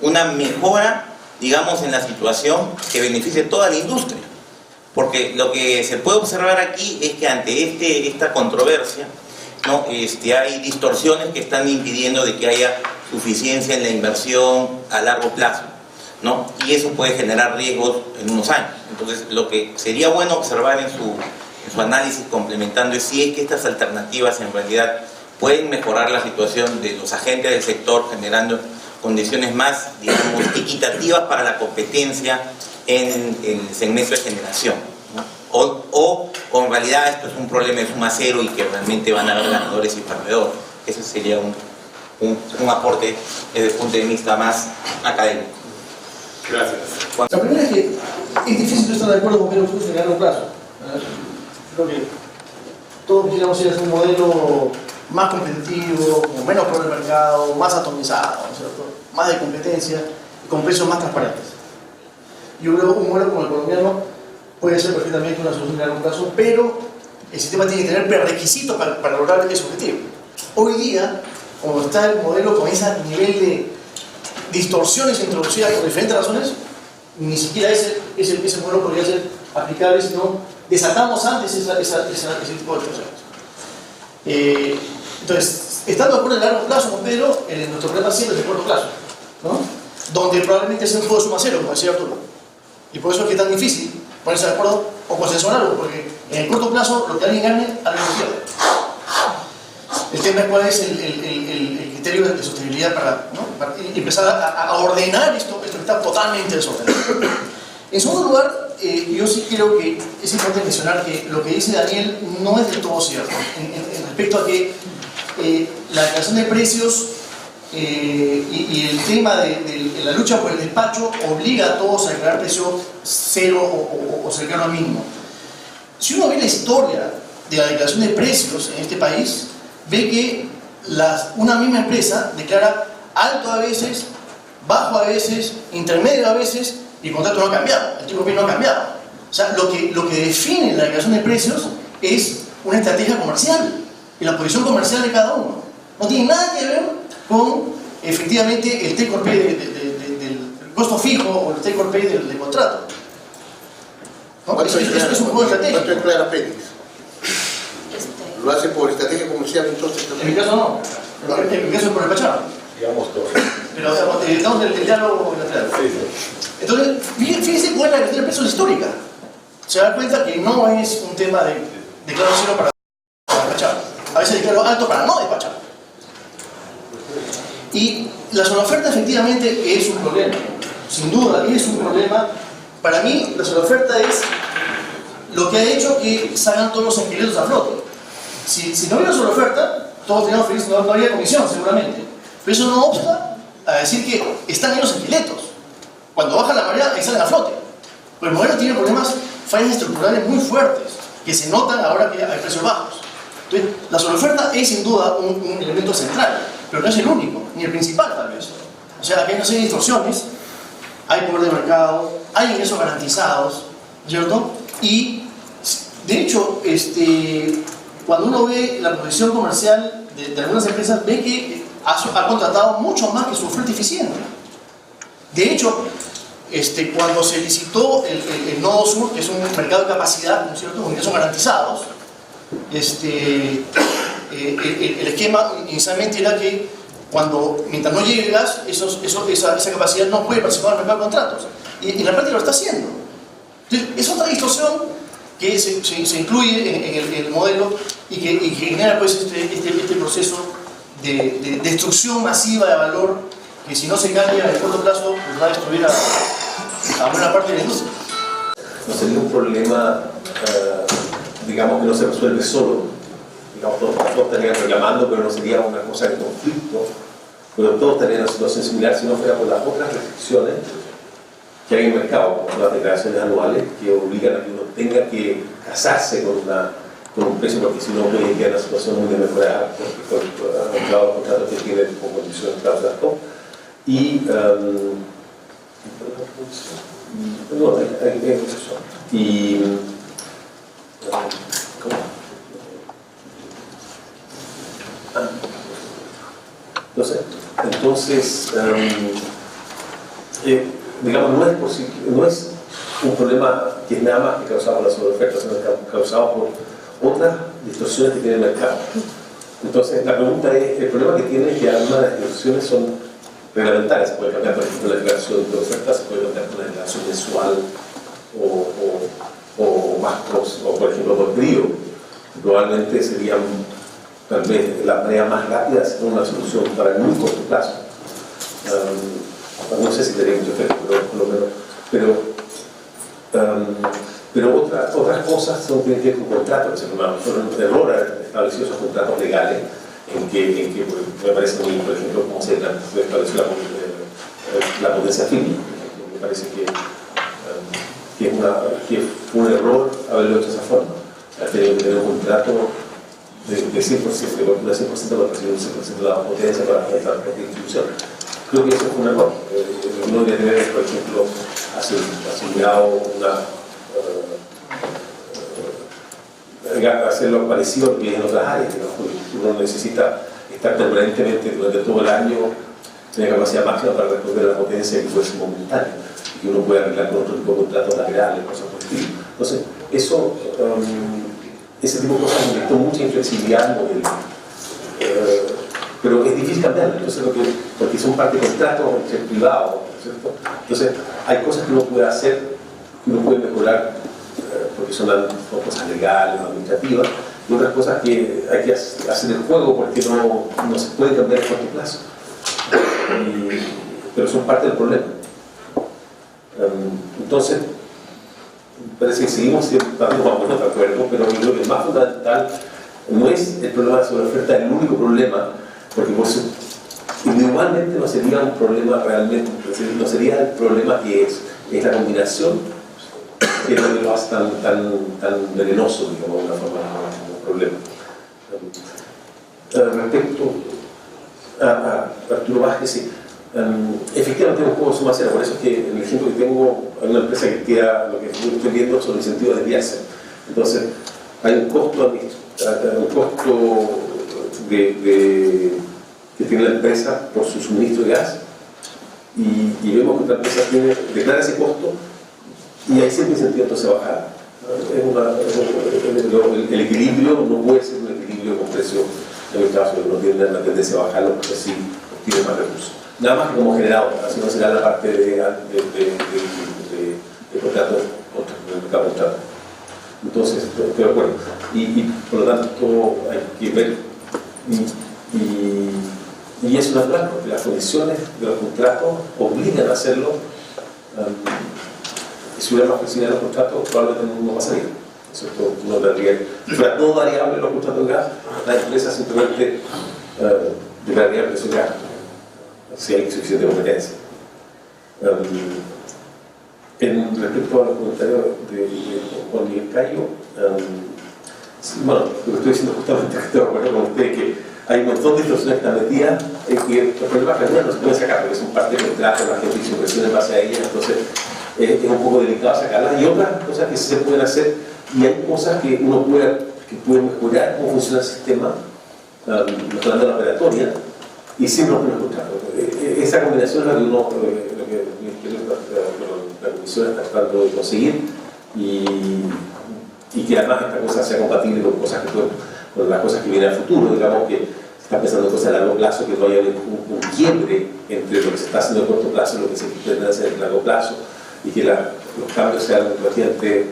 una mejora, digamos, en la situación que beneficie a toda la industria. Porque lo que se puede observar aquí es que ante esta controversia, ¿no? Hay distorsiones que están impidiendo de que haya suficiencia en la inversión a largo plazo, ¿no? Y eso puede generar riesgos en unos años. Entonces, lo que sería bueno observar en su análisis complementando es si es que estas alternativas en realidad pueden mejorar la situación de los agentes del sector, generando condiciones más, digamos, equitativas para la competencia en el segmento de generación, ¿no? O en realidad esto es un problema de suma cero y que realmente van a haber ganadores y perdedores. Ese sería un aporte desde el punto de vista más académico. Gracias. La primera es que es difícil no estar de acuerdo con que no funcione a largo plazo. Creo que todos quisiéramos ir a un modelo más competitivo, con menos poder de mercado, más atomizado, ¿no es cierto? Más de competencia y con precios más transparentes. Yo creo que un modelo como el colombiano puede ser perfectamente una solución a largo plazo, pero el sistema tiene que tener prerequisitos para lograr ese objetivo. Hoy día, como está el modelo con ese nivel de distorsiones introducidas por diferentes razones, ni siquiera ese modelo podría ser aplicable, sino desatamos antes ese tipo de distorsiones. Entonces, estando de acuerdo en el largo plazo con Pedro, nuestro problema siempre es el corto plazo, ¿no? Donde probablemente es un juego de suma cero, como decía Arturo. Y por eso es que es tan difícil ponerse de acuerdo o consensuar algo, porque en el corto plazo lo que alguien gane, alguien pierde. El tema es cuál es el criterio de sostenibilidad para empezar a ordenar esto que está totalmente desordenado. En segundo lugar, yo sí creo que es importante mencionar que lo que dice Daniel no es del todo cierto en respecto a que la declaración de precios y el tema de la lucha por el despacho obliga a todos a declarar precio cero o cercano al mínimo. Si uno ve la historia de la declaración de precios en este país, ve que una misma empresa declara alto a veces, bajo a veces, intermedio a veces, y el contrato no ha cambiado, el tipo de cambio no ha cambiado. O sea, lo que define la declaración de precios es una estrategia comercial y la posición comercial de cada uno. No tiene nada que ver con, efectivamente, el take or pay del costo fijo o el take or pay del contrato. ¿No? Es un juego de estrategia. ¿Cuánto es Clara Pérez? ¿Lo hace por estrategia comercial entonces? En mi caso no, en mi caso es por el pachado. Digamos todo. Pero estamos en el diálogo lateral. Entonces, fíjense cuál es la cuestión de precios histórica. Se da cuenta que no es un tema de declaro cero para despachar. A veces declaro alto para no despachar. Y la sobreoferta efectivamente es un problema. Sin duda, es un problema. Para mí, la sobreoferta es lo que ha hecho que salgan todos los esqueletos a flote. Si no hubiera sobreoferta, todos teníamos felices, no habría comisión seguramente. Pero eso no obsta a decir que están ahí los esqueletos. Cuando baja la marea, ahí salen a flote. Pero el modelo tiene problemas, fallas estructurales muy fuertes, que se notan ahora que hay precios bajos. Entonces, la sobreoferta es sin duda un elemento central, pero no es el único, ni el principal tal vez. O sea, aquí hay una serie de distorsiones, hay poder de mercado, hay ingresos garantizados, ¿cierto? Y, de hecho, cuando uno ve la posición comercial de algunas empresas, ve que ha contratado mucho más que su oferta eficiente. De hecho, cuando se licitó el Nodo Sur, que es un mercado de capacidad, ¿no es cierto?, con ingresos garantizados, el esquema inicialmente era que mientras no llegue el gas, esa capacidad no puede participar en el mercado de contratos. Y en la práctica lo está haciendo. Entonces, es otra distorsión que se incluye en el modelo y que genera pues, este proceso de destrucción masiva de valor que si no se cambia en el corto plazo pues va a destruir a buena parte de la industria. No sería un problema, digamos, que no se resuelve solo. Digamos, todos estarían reclamando, pero no sería una cosa de conflicto. Pero todos estarían en una situación similar si no fuera por las otras restricciones que hay en el mercado, como las declaraciones anuales, que obligan a que uno tenga que casarse con un precio, porque si no puede quedar en una situación muy de mejorar con los contratos que tienen con condiciones cláusulas. Y entonces digamos, no es un problema que es nada más que causado por la sobreoferta, sino que es causado por otras distorsiones que tiene el mercado. Entonces, la pregunta es, el problema que tiene es que algunas de las distorsiones son reglamentarias. Se puede cambiar, por ejemplo, la declaración de oferta, se puede cambiar por la declaración mensual o más, o por ejemplo, por periodo. Probablemente serían, tal vez, la manera más rápida de hacer una solución para el muy corto plazo. No sé si tendría mucho efecto, pero por lo menos. Pero otras cosas tienen que ver con contratos. Son un error haber establecido esos contratos legales en que me parece muy, por ejemplo, cómo se estableció la potencia firme. Me parece que que fue un error haberlo hecho de esa forma. Ha tenido que tener un contrato de 100%, de cobertura 100% para recibir un 100% de la potencia para esta distribución. Creo que eso fue un error. No debería tener, por ejemplo, asignado hacerlo parecido a lo que hay en otras áreas. Uno necesita estar permanentemente durante todo el año, tener capacidad máxima para responder a la potencia que puede ser momentánea y que uno puede arreglar con otro tipo de contratos laterales, cosas por el estilo. Entonces, ese tipo de cosas inyectó mucha inflexibilidad al modelo. Pero es difícil cambiarlo, entonces, porque son parte de contratos entre privados, ¿cierto? Entonces, hay cosas que uno puede hacer, que uno puede mejorar, porque son cosas legales, administrativas, y otras cosas que hay que hacer el juego porque no se puede cambiar a corto plazo. Pero son parte del problema. Entonces, parece que seguimos estando de acuerdo, pero yo creo que el más fundamental no es el problema de sobreoferta, el único problema, porque por eso individualmente no sería un problema realmente, no sería el problema que es la combinación que es lo que lo hace tan venenoso, digamos, de una forma como problema. Respecto a Arturo Vázquez, sí. Efectivamente es un juego de suma cero, por eso es que en el ejemplo que tengo hay una empresa que queda, lo que estoy viendo son incentivos de desviarse. Entonces hay un costo que tiene la empresa por su suministro de gas y vemos que la empresa declara ese costo y hay siempre incentivo entonces a bajar. El equilibrio no puede ser un equilibrio con precio en el caso, no tiene la tendencia a bajarlo porque así obtiene más recursos. Nada más que como generador, así no será la parte de contrato, del mercado de contrato. Entonces, estoy de acuerdo. Y por lo tanto hay que ver, y es natural, porque las condiciones de los contratos obligan a hacerlo. Si hubiera más flexibilidad en los contratos, probablemente no pasaría. ¿Cierto? No tendría, si fuera todo variable en los contratos de gas, la empresa simplemente declararía el precio de gas, si hay suficiente competencia. Respecto a los comentarios de Juan Miguel Cayo, bueno, lo que estoy diciendo justamente, estoy de acuerdo con usted, que hay un montón de distorsiones que están metidas, que los problemas que no se pueden sacar, porque son parte del contrato, la gente hizo presión en base a ellas, entonces es un poco delicado sacarlas, y otras cosas que sí se pueden hacer, y hay cosas que uno puede mejorar cómo funciona el sistema, mejorando la operatoria, y sin romper los contratos. Esa combinación es la que uno, la comisión está tratando de conseguir, y que además esta cosa sea compatible con cosas con las cosas que vienen al futuro, digamos que se está pensando en cosas a largo plazo, que no haya un quiebre entre lo que se está haciendo a corto plazo y lo que se pretende hacer a largo plazo, y que los cambios sean relativamente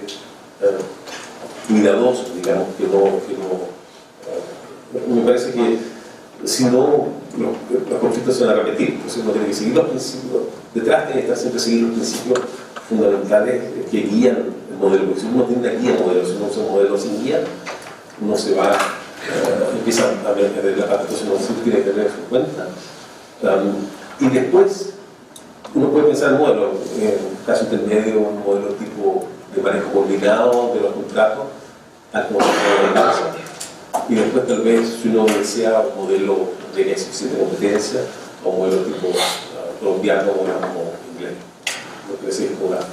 cuidadosos, digamos, que me parece que si no los conflictos se van a repetir, entonces uno tiene que seguir los principios, detrás tiene que estar siempre seguir los principios fundamentales que guían el modelo, porque si uno tiene una guía modelo, si uno usa un modelo sin guía, uno se va, empieza a ver la parte, entonces uno siempre tiene que tener eso en cuenta. Y después uno puede pensar en modelos, en un caso intermedio, un modelo tipo de manejo coordinado de los contratos, al como se puede en la empresa, y después tal vez si uno desea un modelo de suficiente competencia, o un modelo tipo colombiano o inglés, lo que decir jugar.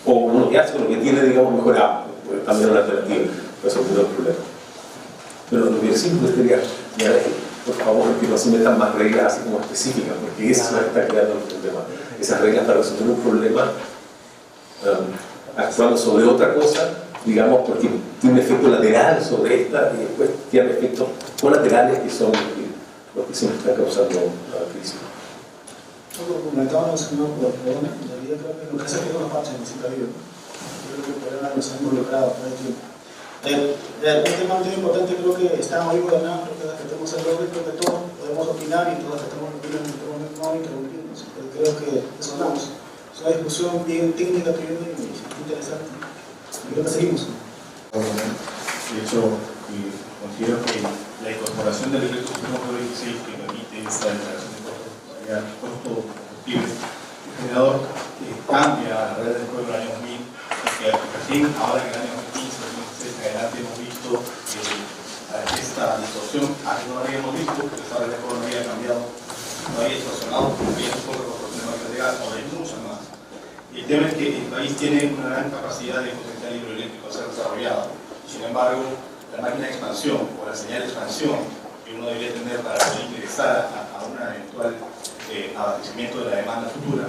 O uno quedarse con lo que tiene, digamos, mejorado, pues también una alternativa, resolviendo el problema. Pero lo que simple sería, por favor, que no se metan más reglas así como específicas, porque eso es lo que está creando el problema. Esas reglas para resolver un problema, actuando sobre otra cosa, digamos, porque tiene un efecto lateral sobre esta y después tiene efectos colaterales que son los que siempre están causando la crisis. Como comentaba el señor Perdón, en realidad creo que lo que hace que los parches necesita vida. Yo creo que el problema nos ha involucrado todo el tiempo. Un tema muy importante, creo que estamos ahí gobernados, creo que tenemos el logro, creo que todos podemos opinar y todos estamos opinando en este momento, no interrumpimos, pero creo que sonamos. Es una discusión bien técnica, bien interesante. Y creo que seguimos. De hecho, considero que la incorporación del decreto 1.26 que permite esta declaración de costos combustibles generador cambia a la red del pueblo del año 2000, y que recién ahora en el año 2015, 2016 en adelante hemos visto esta distorsión. No lo habíamos visto, porque esa red de pueblo no había cambiado, no había distorsionado, porque había solo proporción de máquinas de gas, ahora hay muchas más. Y el tema es que el país tiene una gran capacidad de potencial hidroeléctrico a ser desarrollado. Sin embargo, la máquina de expansión o la señal de expansión que uno debería tener para poder ingresar a un eventual abastecimiento de la demanda futura,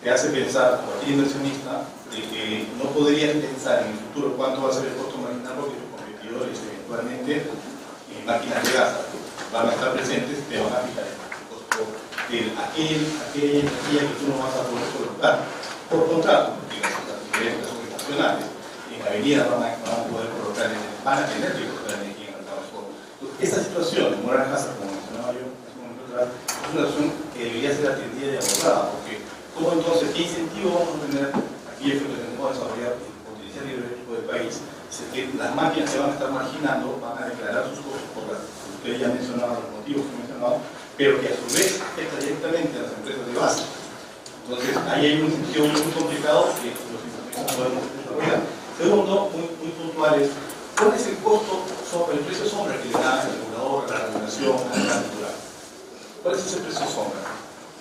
te hace pensar, a cualquier inversionista, de que no podrías pensar en el futuro cuánto va a ser el costo marginal, porque tus competidores eventualmente máquinas de gas van a estar presentes, te van a fijar el costo de aquella energía que tú no vas a poder colocar por contrato, porque las diferencias son estacionales. En la avenida van a poder colocar, van a tener que colocar energía en el mercado spot. Esta situación de Moral Hazard, como mencionaba yo hace un momento atrás, es una situación que debería ser atendida y abordada, porque ¿cómo entonces qué incentivo vamos a tener aquí que pretendemos desarrollar el potencial hidroeléctrico del país? Si es que las máquinas se van a estar marginando, van a declarar sus costos por las que ustedes ya han mencionado, los motivos que he mencionado, pero que a su vez afecta directamente a las empresas de base. Entonces, ahí hay un sentido muy complicado que los inversionistas podemos desarrollar. Segundo, muy puntual es, ¿cuál es el costo, el precio sombra que le da el regulador a la regulación a la natural? ¿Cuál es ese precio sombra?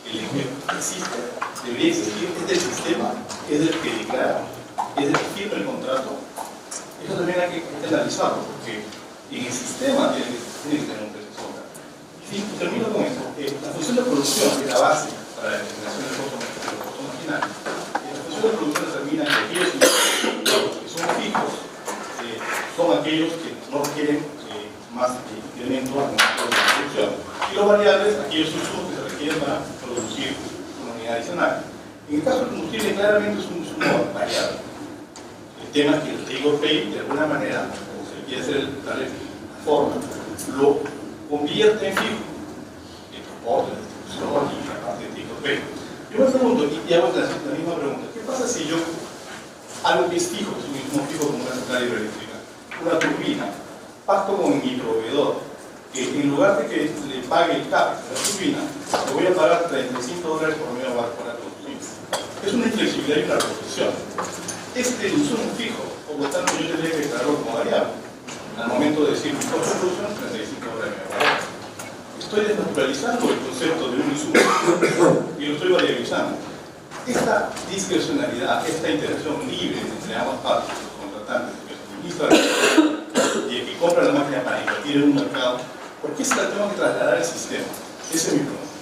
El que existe, debería existir, es del sistema, es del que declara, es del que firma el contrato. Eso también hay que analizarlo, porque en el sistema tiene que tener un precio sombra. Y termino con esto. La función de producción, que es la base para la determinación del costo marginal, la función de producción determina que aquellos que son fijos son aquellos que no requieren más incremento en la producción. Y los variables, aquellos insumos que se requieren para producir una unidad adicional. En el caso del combustible, claramente es un insumo variable. El tema es que el take or pay, de alguna manera, como se quiere hacer darle forma, lo convierte en fijo. El transporte, la distribución y la parte de take or pay. Yo me pregunto, y hago la misma pregunta, ¿qué pasa si yo, algo que es fijo, es un insumo fijo como una central hidroeléctrica, una turbina, pacto con mi proveedor, que en lugar de que le pague el CAPEX de la turbina, le voy a pagar $35 por megawatt por la producción? Es una inflexibilidad y una reposición. Este insumo fijo, por lo tanto, yo tendría que declararlo como variable. Al momento de decir mi costo de producción, $35 megawatt. Estoy desnaturalizando el concepto de un insumo y lo estoy variabilizando. Esta discrecionalidad, esta interacción libre entre ambas partes, los contratantes, el que suministra y el que compra la máquina para invertir en un mercado, ¿por qué se la tengo que trasladar al sistema? Ese es mi pregunta.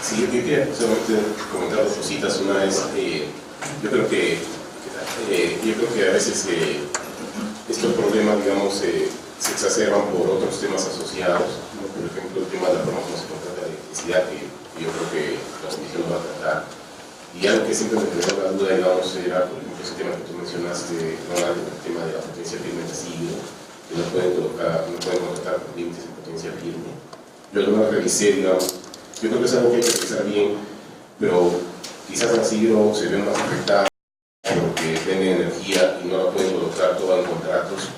Sí, yo quería comentar dos cositas. Una es, yo creo que a veces estos problemas, digamos, se exacerban por otros temas asociados, ¿no? Por ejemplo, el tema de la forma como se contrata la electricidad, que yo creo que la comisión va a tratar. Y algo que siempre me quedó la duda, digamos, era, por ejemplo, ese tema que tú mencionaste, Ronald, el tema de la potencia firme pasiva, que no pueden contratar límites de potencia firme. Yo lo revisé, digamos, yo creo que es algo que hay que revisar bien, pero quizás la Sigro se ve más afectada porque vende energía y no la pueden colocar toda en contratos.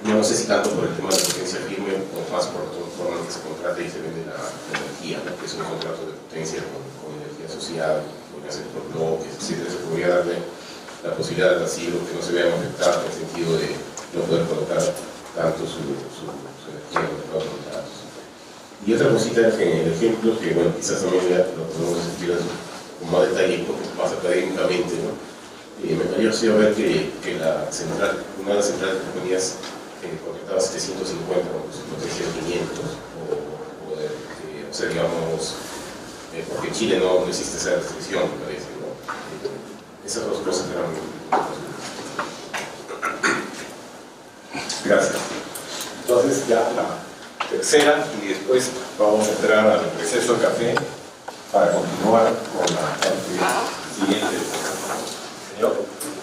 No sé si tanto por el tema de potencia firme o más por la forma en que se contrata y se vende la energía, ¿no? Que es un contrato de potencia con energía asociada, podría ser por bloques, etc. Se podría darle la posibilidad a la Sigro que no se vea afectada en el sentido de no poder colocar tanto su energía en los contratos. Y otra cosita que en el ejemplo, que bueno, quizás también ya lo podemos decir con más detalle, porque más académicamente, ¿no? Me pareció ver que una de las centrales de compañías contrataba 750 con potencia de 500, o sea, digamos, porque en Chile no existe esa restricción, me parece, ¿no? Esas dos cosas eran muy importantes. Gracias. Entonces ya la tercera y después vamos a entrar al receso de café para continuar con la parte siguiente. Señor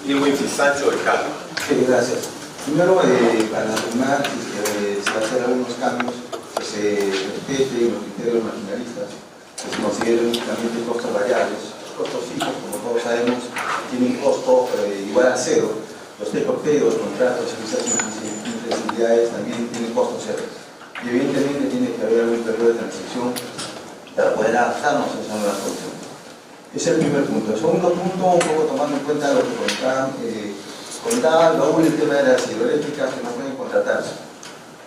Irwin Sancho de Cali. Sí, gracias. Primero, para la primera, se va a hacer algunos cambios que se respeten los criterios marginalistas, que se consideren únicamente costos variables. Los costos fijos, como todos sabemos, tienen costo igual a cero. Los take-or-pay, los contratos, quizás inflexibilidades también tienen costo cero. Y evidentemente tiene que haber algún periodo de transición para poder adaptarnos a esa nueva condición. Ese es el primer punto. El segundo punto, un poco tomando en cuenta lo que comentaba Raúl, el tema de las hidroeléctricas que no pueden contratarse.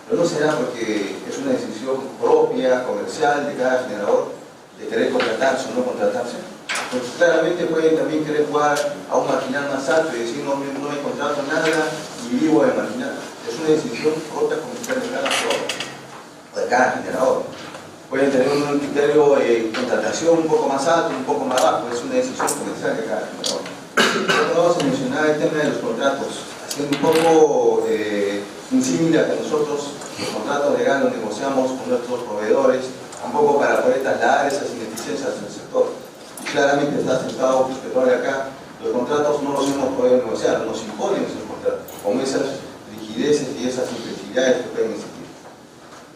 Pero no será porque es una decisión propia, comercial de cada generador de querer contratarse o no contratarse. Porque claramente pueden también querer jugar a un marginal más alto y decir no me contrato nada y vivo de marginal. Es una decisión propia comercial de cada jugador o de cada generador. Pueden tener un criterio de contratación un poco más alto, un poco más bajo, es una decisión comercial de cada generador. Vamos a mencionar el tema de los contratos, haciendo un poco un símil a que nosotros los contratos legales los negociamos con nuestros proveedores, un poco para poder trasladar esas ineficiencias en el sector. Claramente está sentado Petróleo acá, los contratos no los hemos podido negociar, nos imponen esos contratos, con esas rigideces y esas inflexibilidades que pueden existir.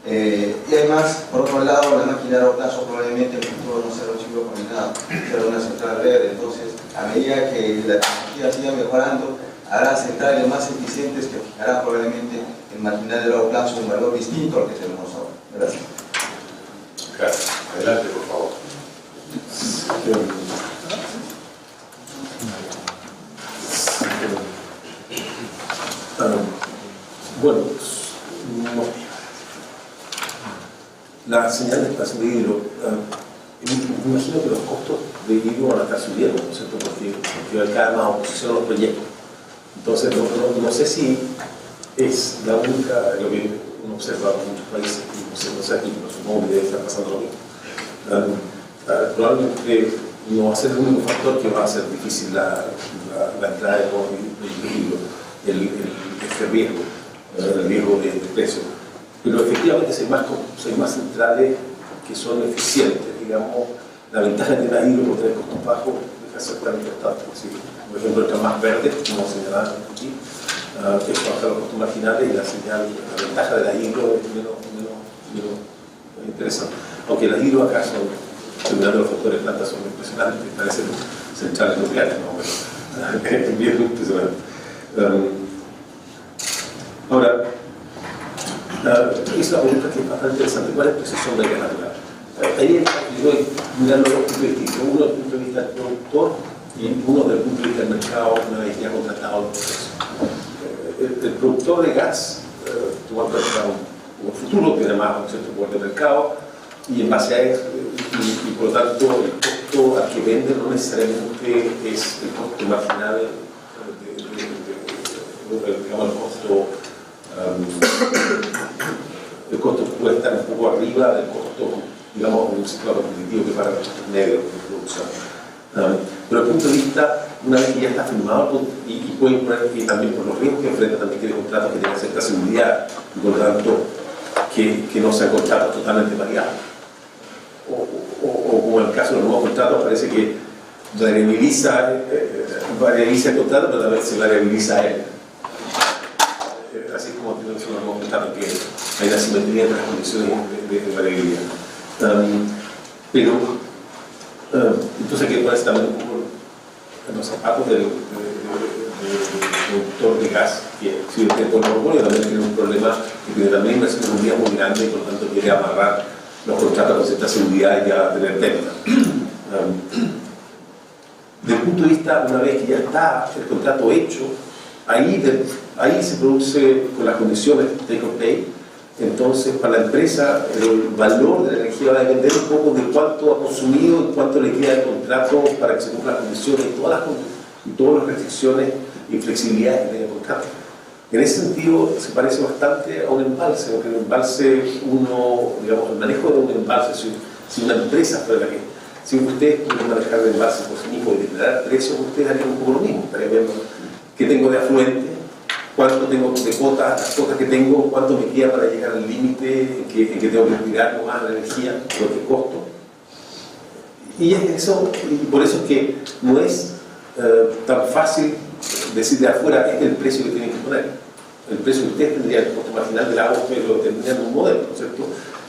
Y además, por otro lado, la máquina a largo plazo probablemente en el futuro no será un ciclo combinado, será una central verde. Entonces, a medida que la tecnología siga mejorando, habrá centrales más eficientes que fijarán probablemente en maquinaria de largo plazo un valor distinto al que tenemos ahora. Gracias. Gracias. Adelante, por favor. Bueno, la señal de expansión de hidro, me imagino que los costos de hidro van a estar subiendo, ¿no es cierto? Porque va a cada más oposición a los proyectos. Entonces, no sé si es la única, lo que uno observa en muchos países, no sé aquí, pero supongo que debe estar pasando lo mismo. Probablemente no va a ser el único factor que va a hacer difícil la entrada de hidro, este riesgo, el riesgo de precio. Pero efectivamente si hay más centrales que son eficientes, digamos, la ventaja de tener hidro por tener costos bajos deja de ser tan importante. Por ejemplo, están más verdes, como señalaban aquí, que es bajar los costos marginales y la ventaja de la hidro es menos interesante. Aunque las hidro acá son, terminando los factores de planta, son impresionantes, parecen centrales nucleares, ¿no? Es bien impresionante. Ahora, es una pregunta que es bastante interesante. ¿Cuál es la precisión de gas natural? Ahí yo voy mirando dos puntos distintos. Uno desde el punto de vista del productor y uno desde el punto de vista del mercado, una vez ya contratado el proceso. El productor de gas, tú vas a tratar un futuro, tiene más un cierto poder de mercado y en base a eso, y por lo tanto el costo al que vende no necesariamente es el costo marginal, digamos el costo puede estar un poco arriba del costo, digamos, de un ciclo competitivo que para los medios de producción. Pero desde el punto de vista, una vez que ya está firmado, y también por los riesgos que enfrenta, también tiene contratos que tienen cierta seguridad, y por lo tanto, que no sean contratos totalmente variables. O como en el caso de los nuevos contratos, parece que variabiliza el contrato, pero también se variabiliza él. Así como tiene que ser un nuevo contrato, que hay una simetría entre las condiciones de variabilidad. Entonces hay que ponerse también en los zapatos del productor de gas, que si el tiempo no monopolio también tiene un problema que tiene también una seguridad muy grande y por lo tanto quiere amarrar los contratos con cierta seguridad y ya tener venta. Desde el punto de vista, una vez que ya está el contrato hecho, ahí se produce con las condiciones take or pay. Entonces, para la empresa, el valor de la energía va a depender un poco de cuánto ha consumido y cuánto le queda de contrato para que se cumplan las condiciones y todas las restricciones y flexibilidades que tenga el contrato. En ese sentido, se parece bastante a un embalse, porque el embalse, el manejo de un embalse, si una empresa fuera que, si ustedes pueden manejar el embalse por sí mismo y declarar precios, ustedes harían un poco lo mismo, estarían viendo qué tengo de afluente, cuánto tengo de cuotas, las cuotas que tengo, cuánto me queda para llegar al límite en que tengo que cuidar más la energía, lo que costo. Y por eso es que no es tan fácil decir de afuera, este es el precio que tienen que poner. El precio que ustedes tendrían, el costo marginal del agua, ustedes lo tendrían en un modelo, ¿no es cierto?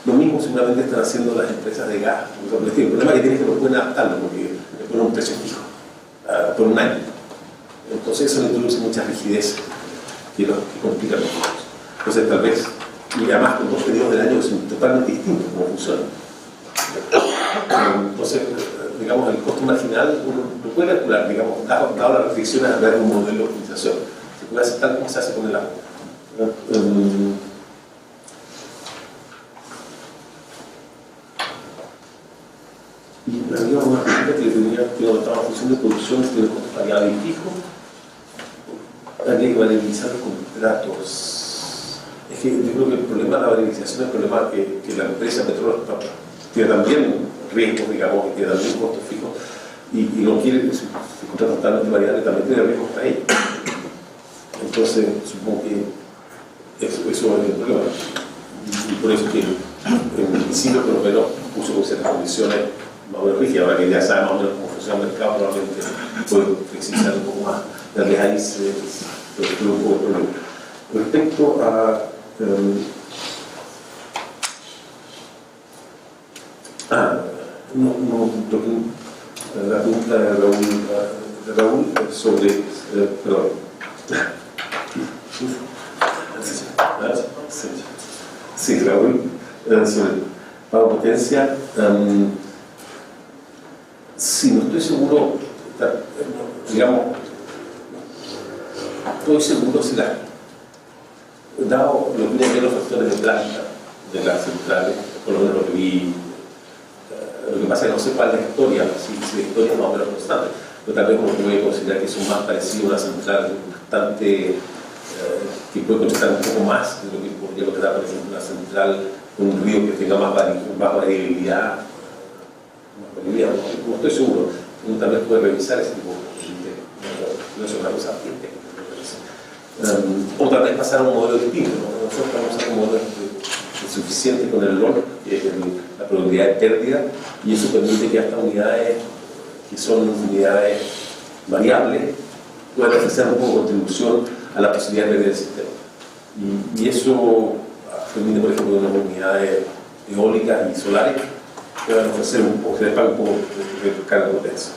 Lo mismo seguramente están haciendo las empresas de gas. El problema que tienen es que no pueden adaptarlo porque le ponen un precio fijo por un año. Entonces eso le introduce muchas rigideces que complican los costos. Entonces tal vez, y además con dos periodos del año que son totalmente distintos, cómo funcionan. Entonces, digamos, el costo marginal uno lo puede calcular, digamos, dado la restricción a ver un modelo de optimización. Se puede hacer tal como se hace con el agua. Y había una pregunta que le tenía que estaba en función de producción, tiene costo variable y fijo. Habría que variabilizar los contratos. Es que yo creo que el problema de la variabilización es el problema que la empresa petróleo tiene también riesgos, digamos, que tiene también costos fijos y no quiere, si contrata totalmente variable, también tiene riesgos para ellos. Entonces, supongo que eso es el problema. Y por eso que en principio, por lo menos, puso con ciertas condiciones más o menos rígidas. Ahora que ya sabe más o menos cómo funciona el mercado, probablemente puede flexibilizar un poco más, darle ahí un poco de problema. Respecto a la pregunta de Raúl sobre perdón. Sí, Raúl, sobre pago potencia. Sí, no estoy seguro, digamos, estoy seguro si dado lo que tiene que ver los factores de planta de las centrales, por lo menos lo que vi, lo que pasa es que no sé cuál es la historia, si la historia es más o menos constante, pero tal vez uno puede considerar que son más parecidos a una central bastante que puede contestar un poco más de lo que podría contestar, por ejemplo, una central con un río que tenga más variabilidad. No estoy seguro, uno tal vez puede revisar ese tipo de no es una cosa o tal vez pasar a un modelo distinto, ¿no? Nosotros estamos usando un modelo suficiente con el LOR, que es la probabilidad de pérdida, y eso permite que hasta unidades que son unidades variables puedan ofrecer un poco de contribución a la posibilidad de perder el sistema. Y eso permite, por ejemplo, que unas unidades eólicas y solares puedan ofrecer un poco, que les pague un poco de carga de potencia.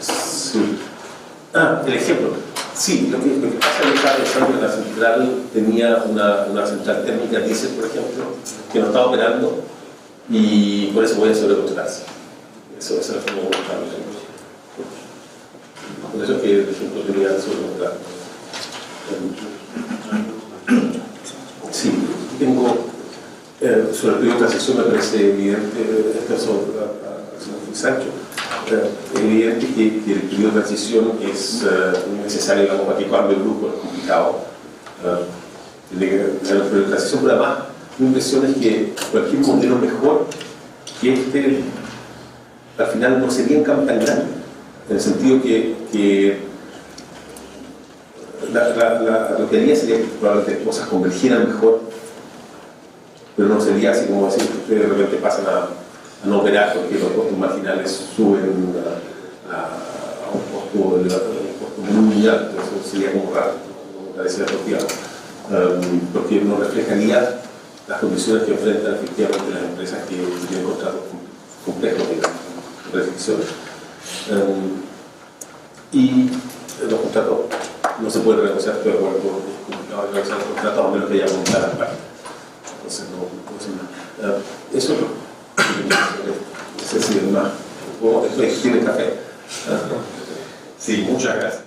Sí. El ejemplo. Sí, lo que pasa es que estaba pensando que la central tenía una central térmica diésel, por ejemplo, que no estaba operando y por eso voy a sobrecontratarse. Eso es lo que me gusta. Por eso es que el ejemplo tenía sobrecontrato. Sí, tengo sobre el periodo de transición me parece evidente, esto sobre señor Sancho, es evidente que el periodo de transición es necesario, digamos, para que cambie el grupo, es complicado. El periodo de transición, pero además mi impresión es que cualquier modelo mejor que este, al final no sería tan grande, en el sentido que lo que haría sería que probablemente cosas convergieran mejor, pero no sería así como decir que ustedes de repente pasan a no operar porque los costos marginales suben a un costo muy alto. Eso sería como raro, como parecía apropiado, porque no reflejaría las condiciones que enfrentan efectivamente las empresas que tienen contratos complejos de restricciones. Y los contratos no se pueden renegociar, estoy de acuerdo, es complicado renegociar los contratos a menos que haya voluntad de parte. Entonces no sé nada. Eso no sé si es más. ¿Tienen café? Sí, muchas gracias.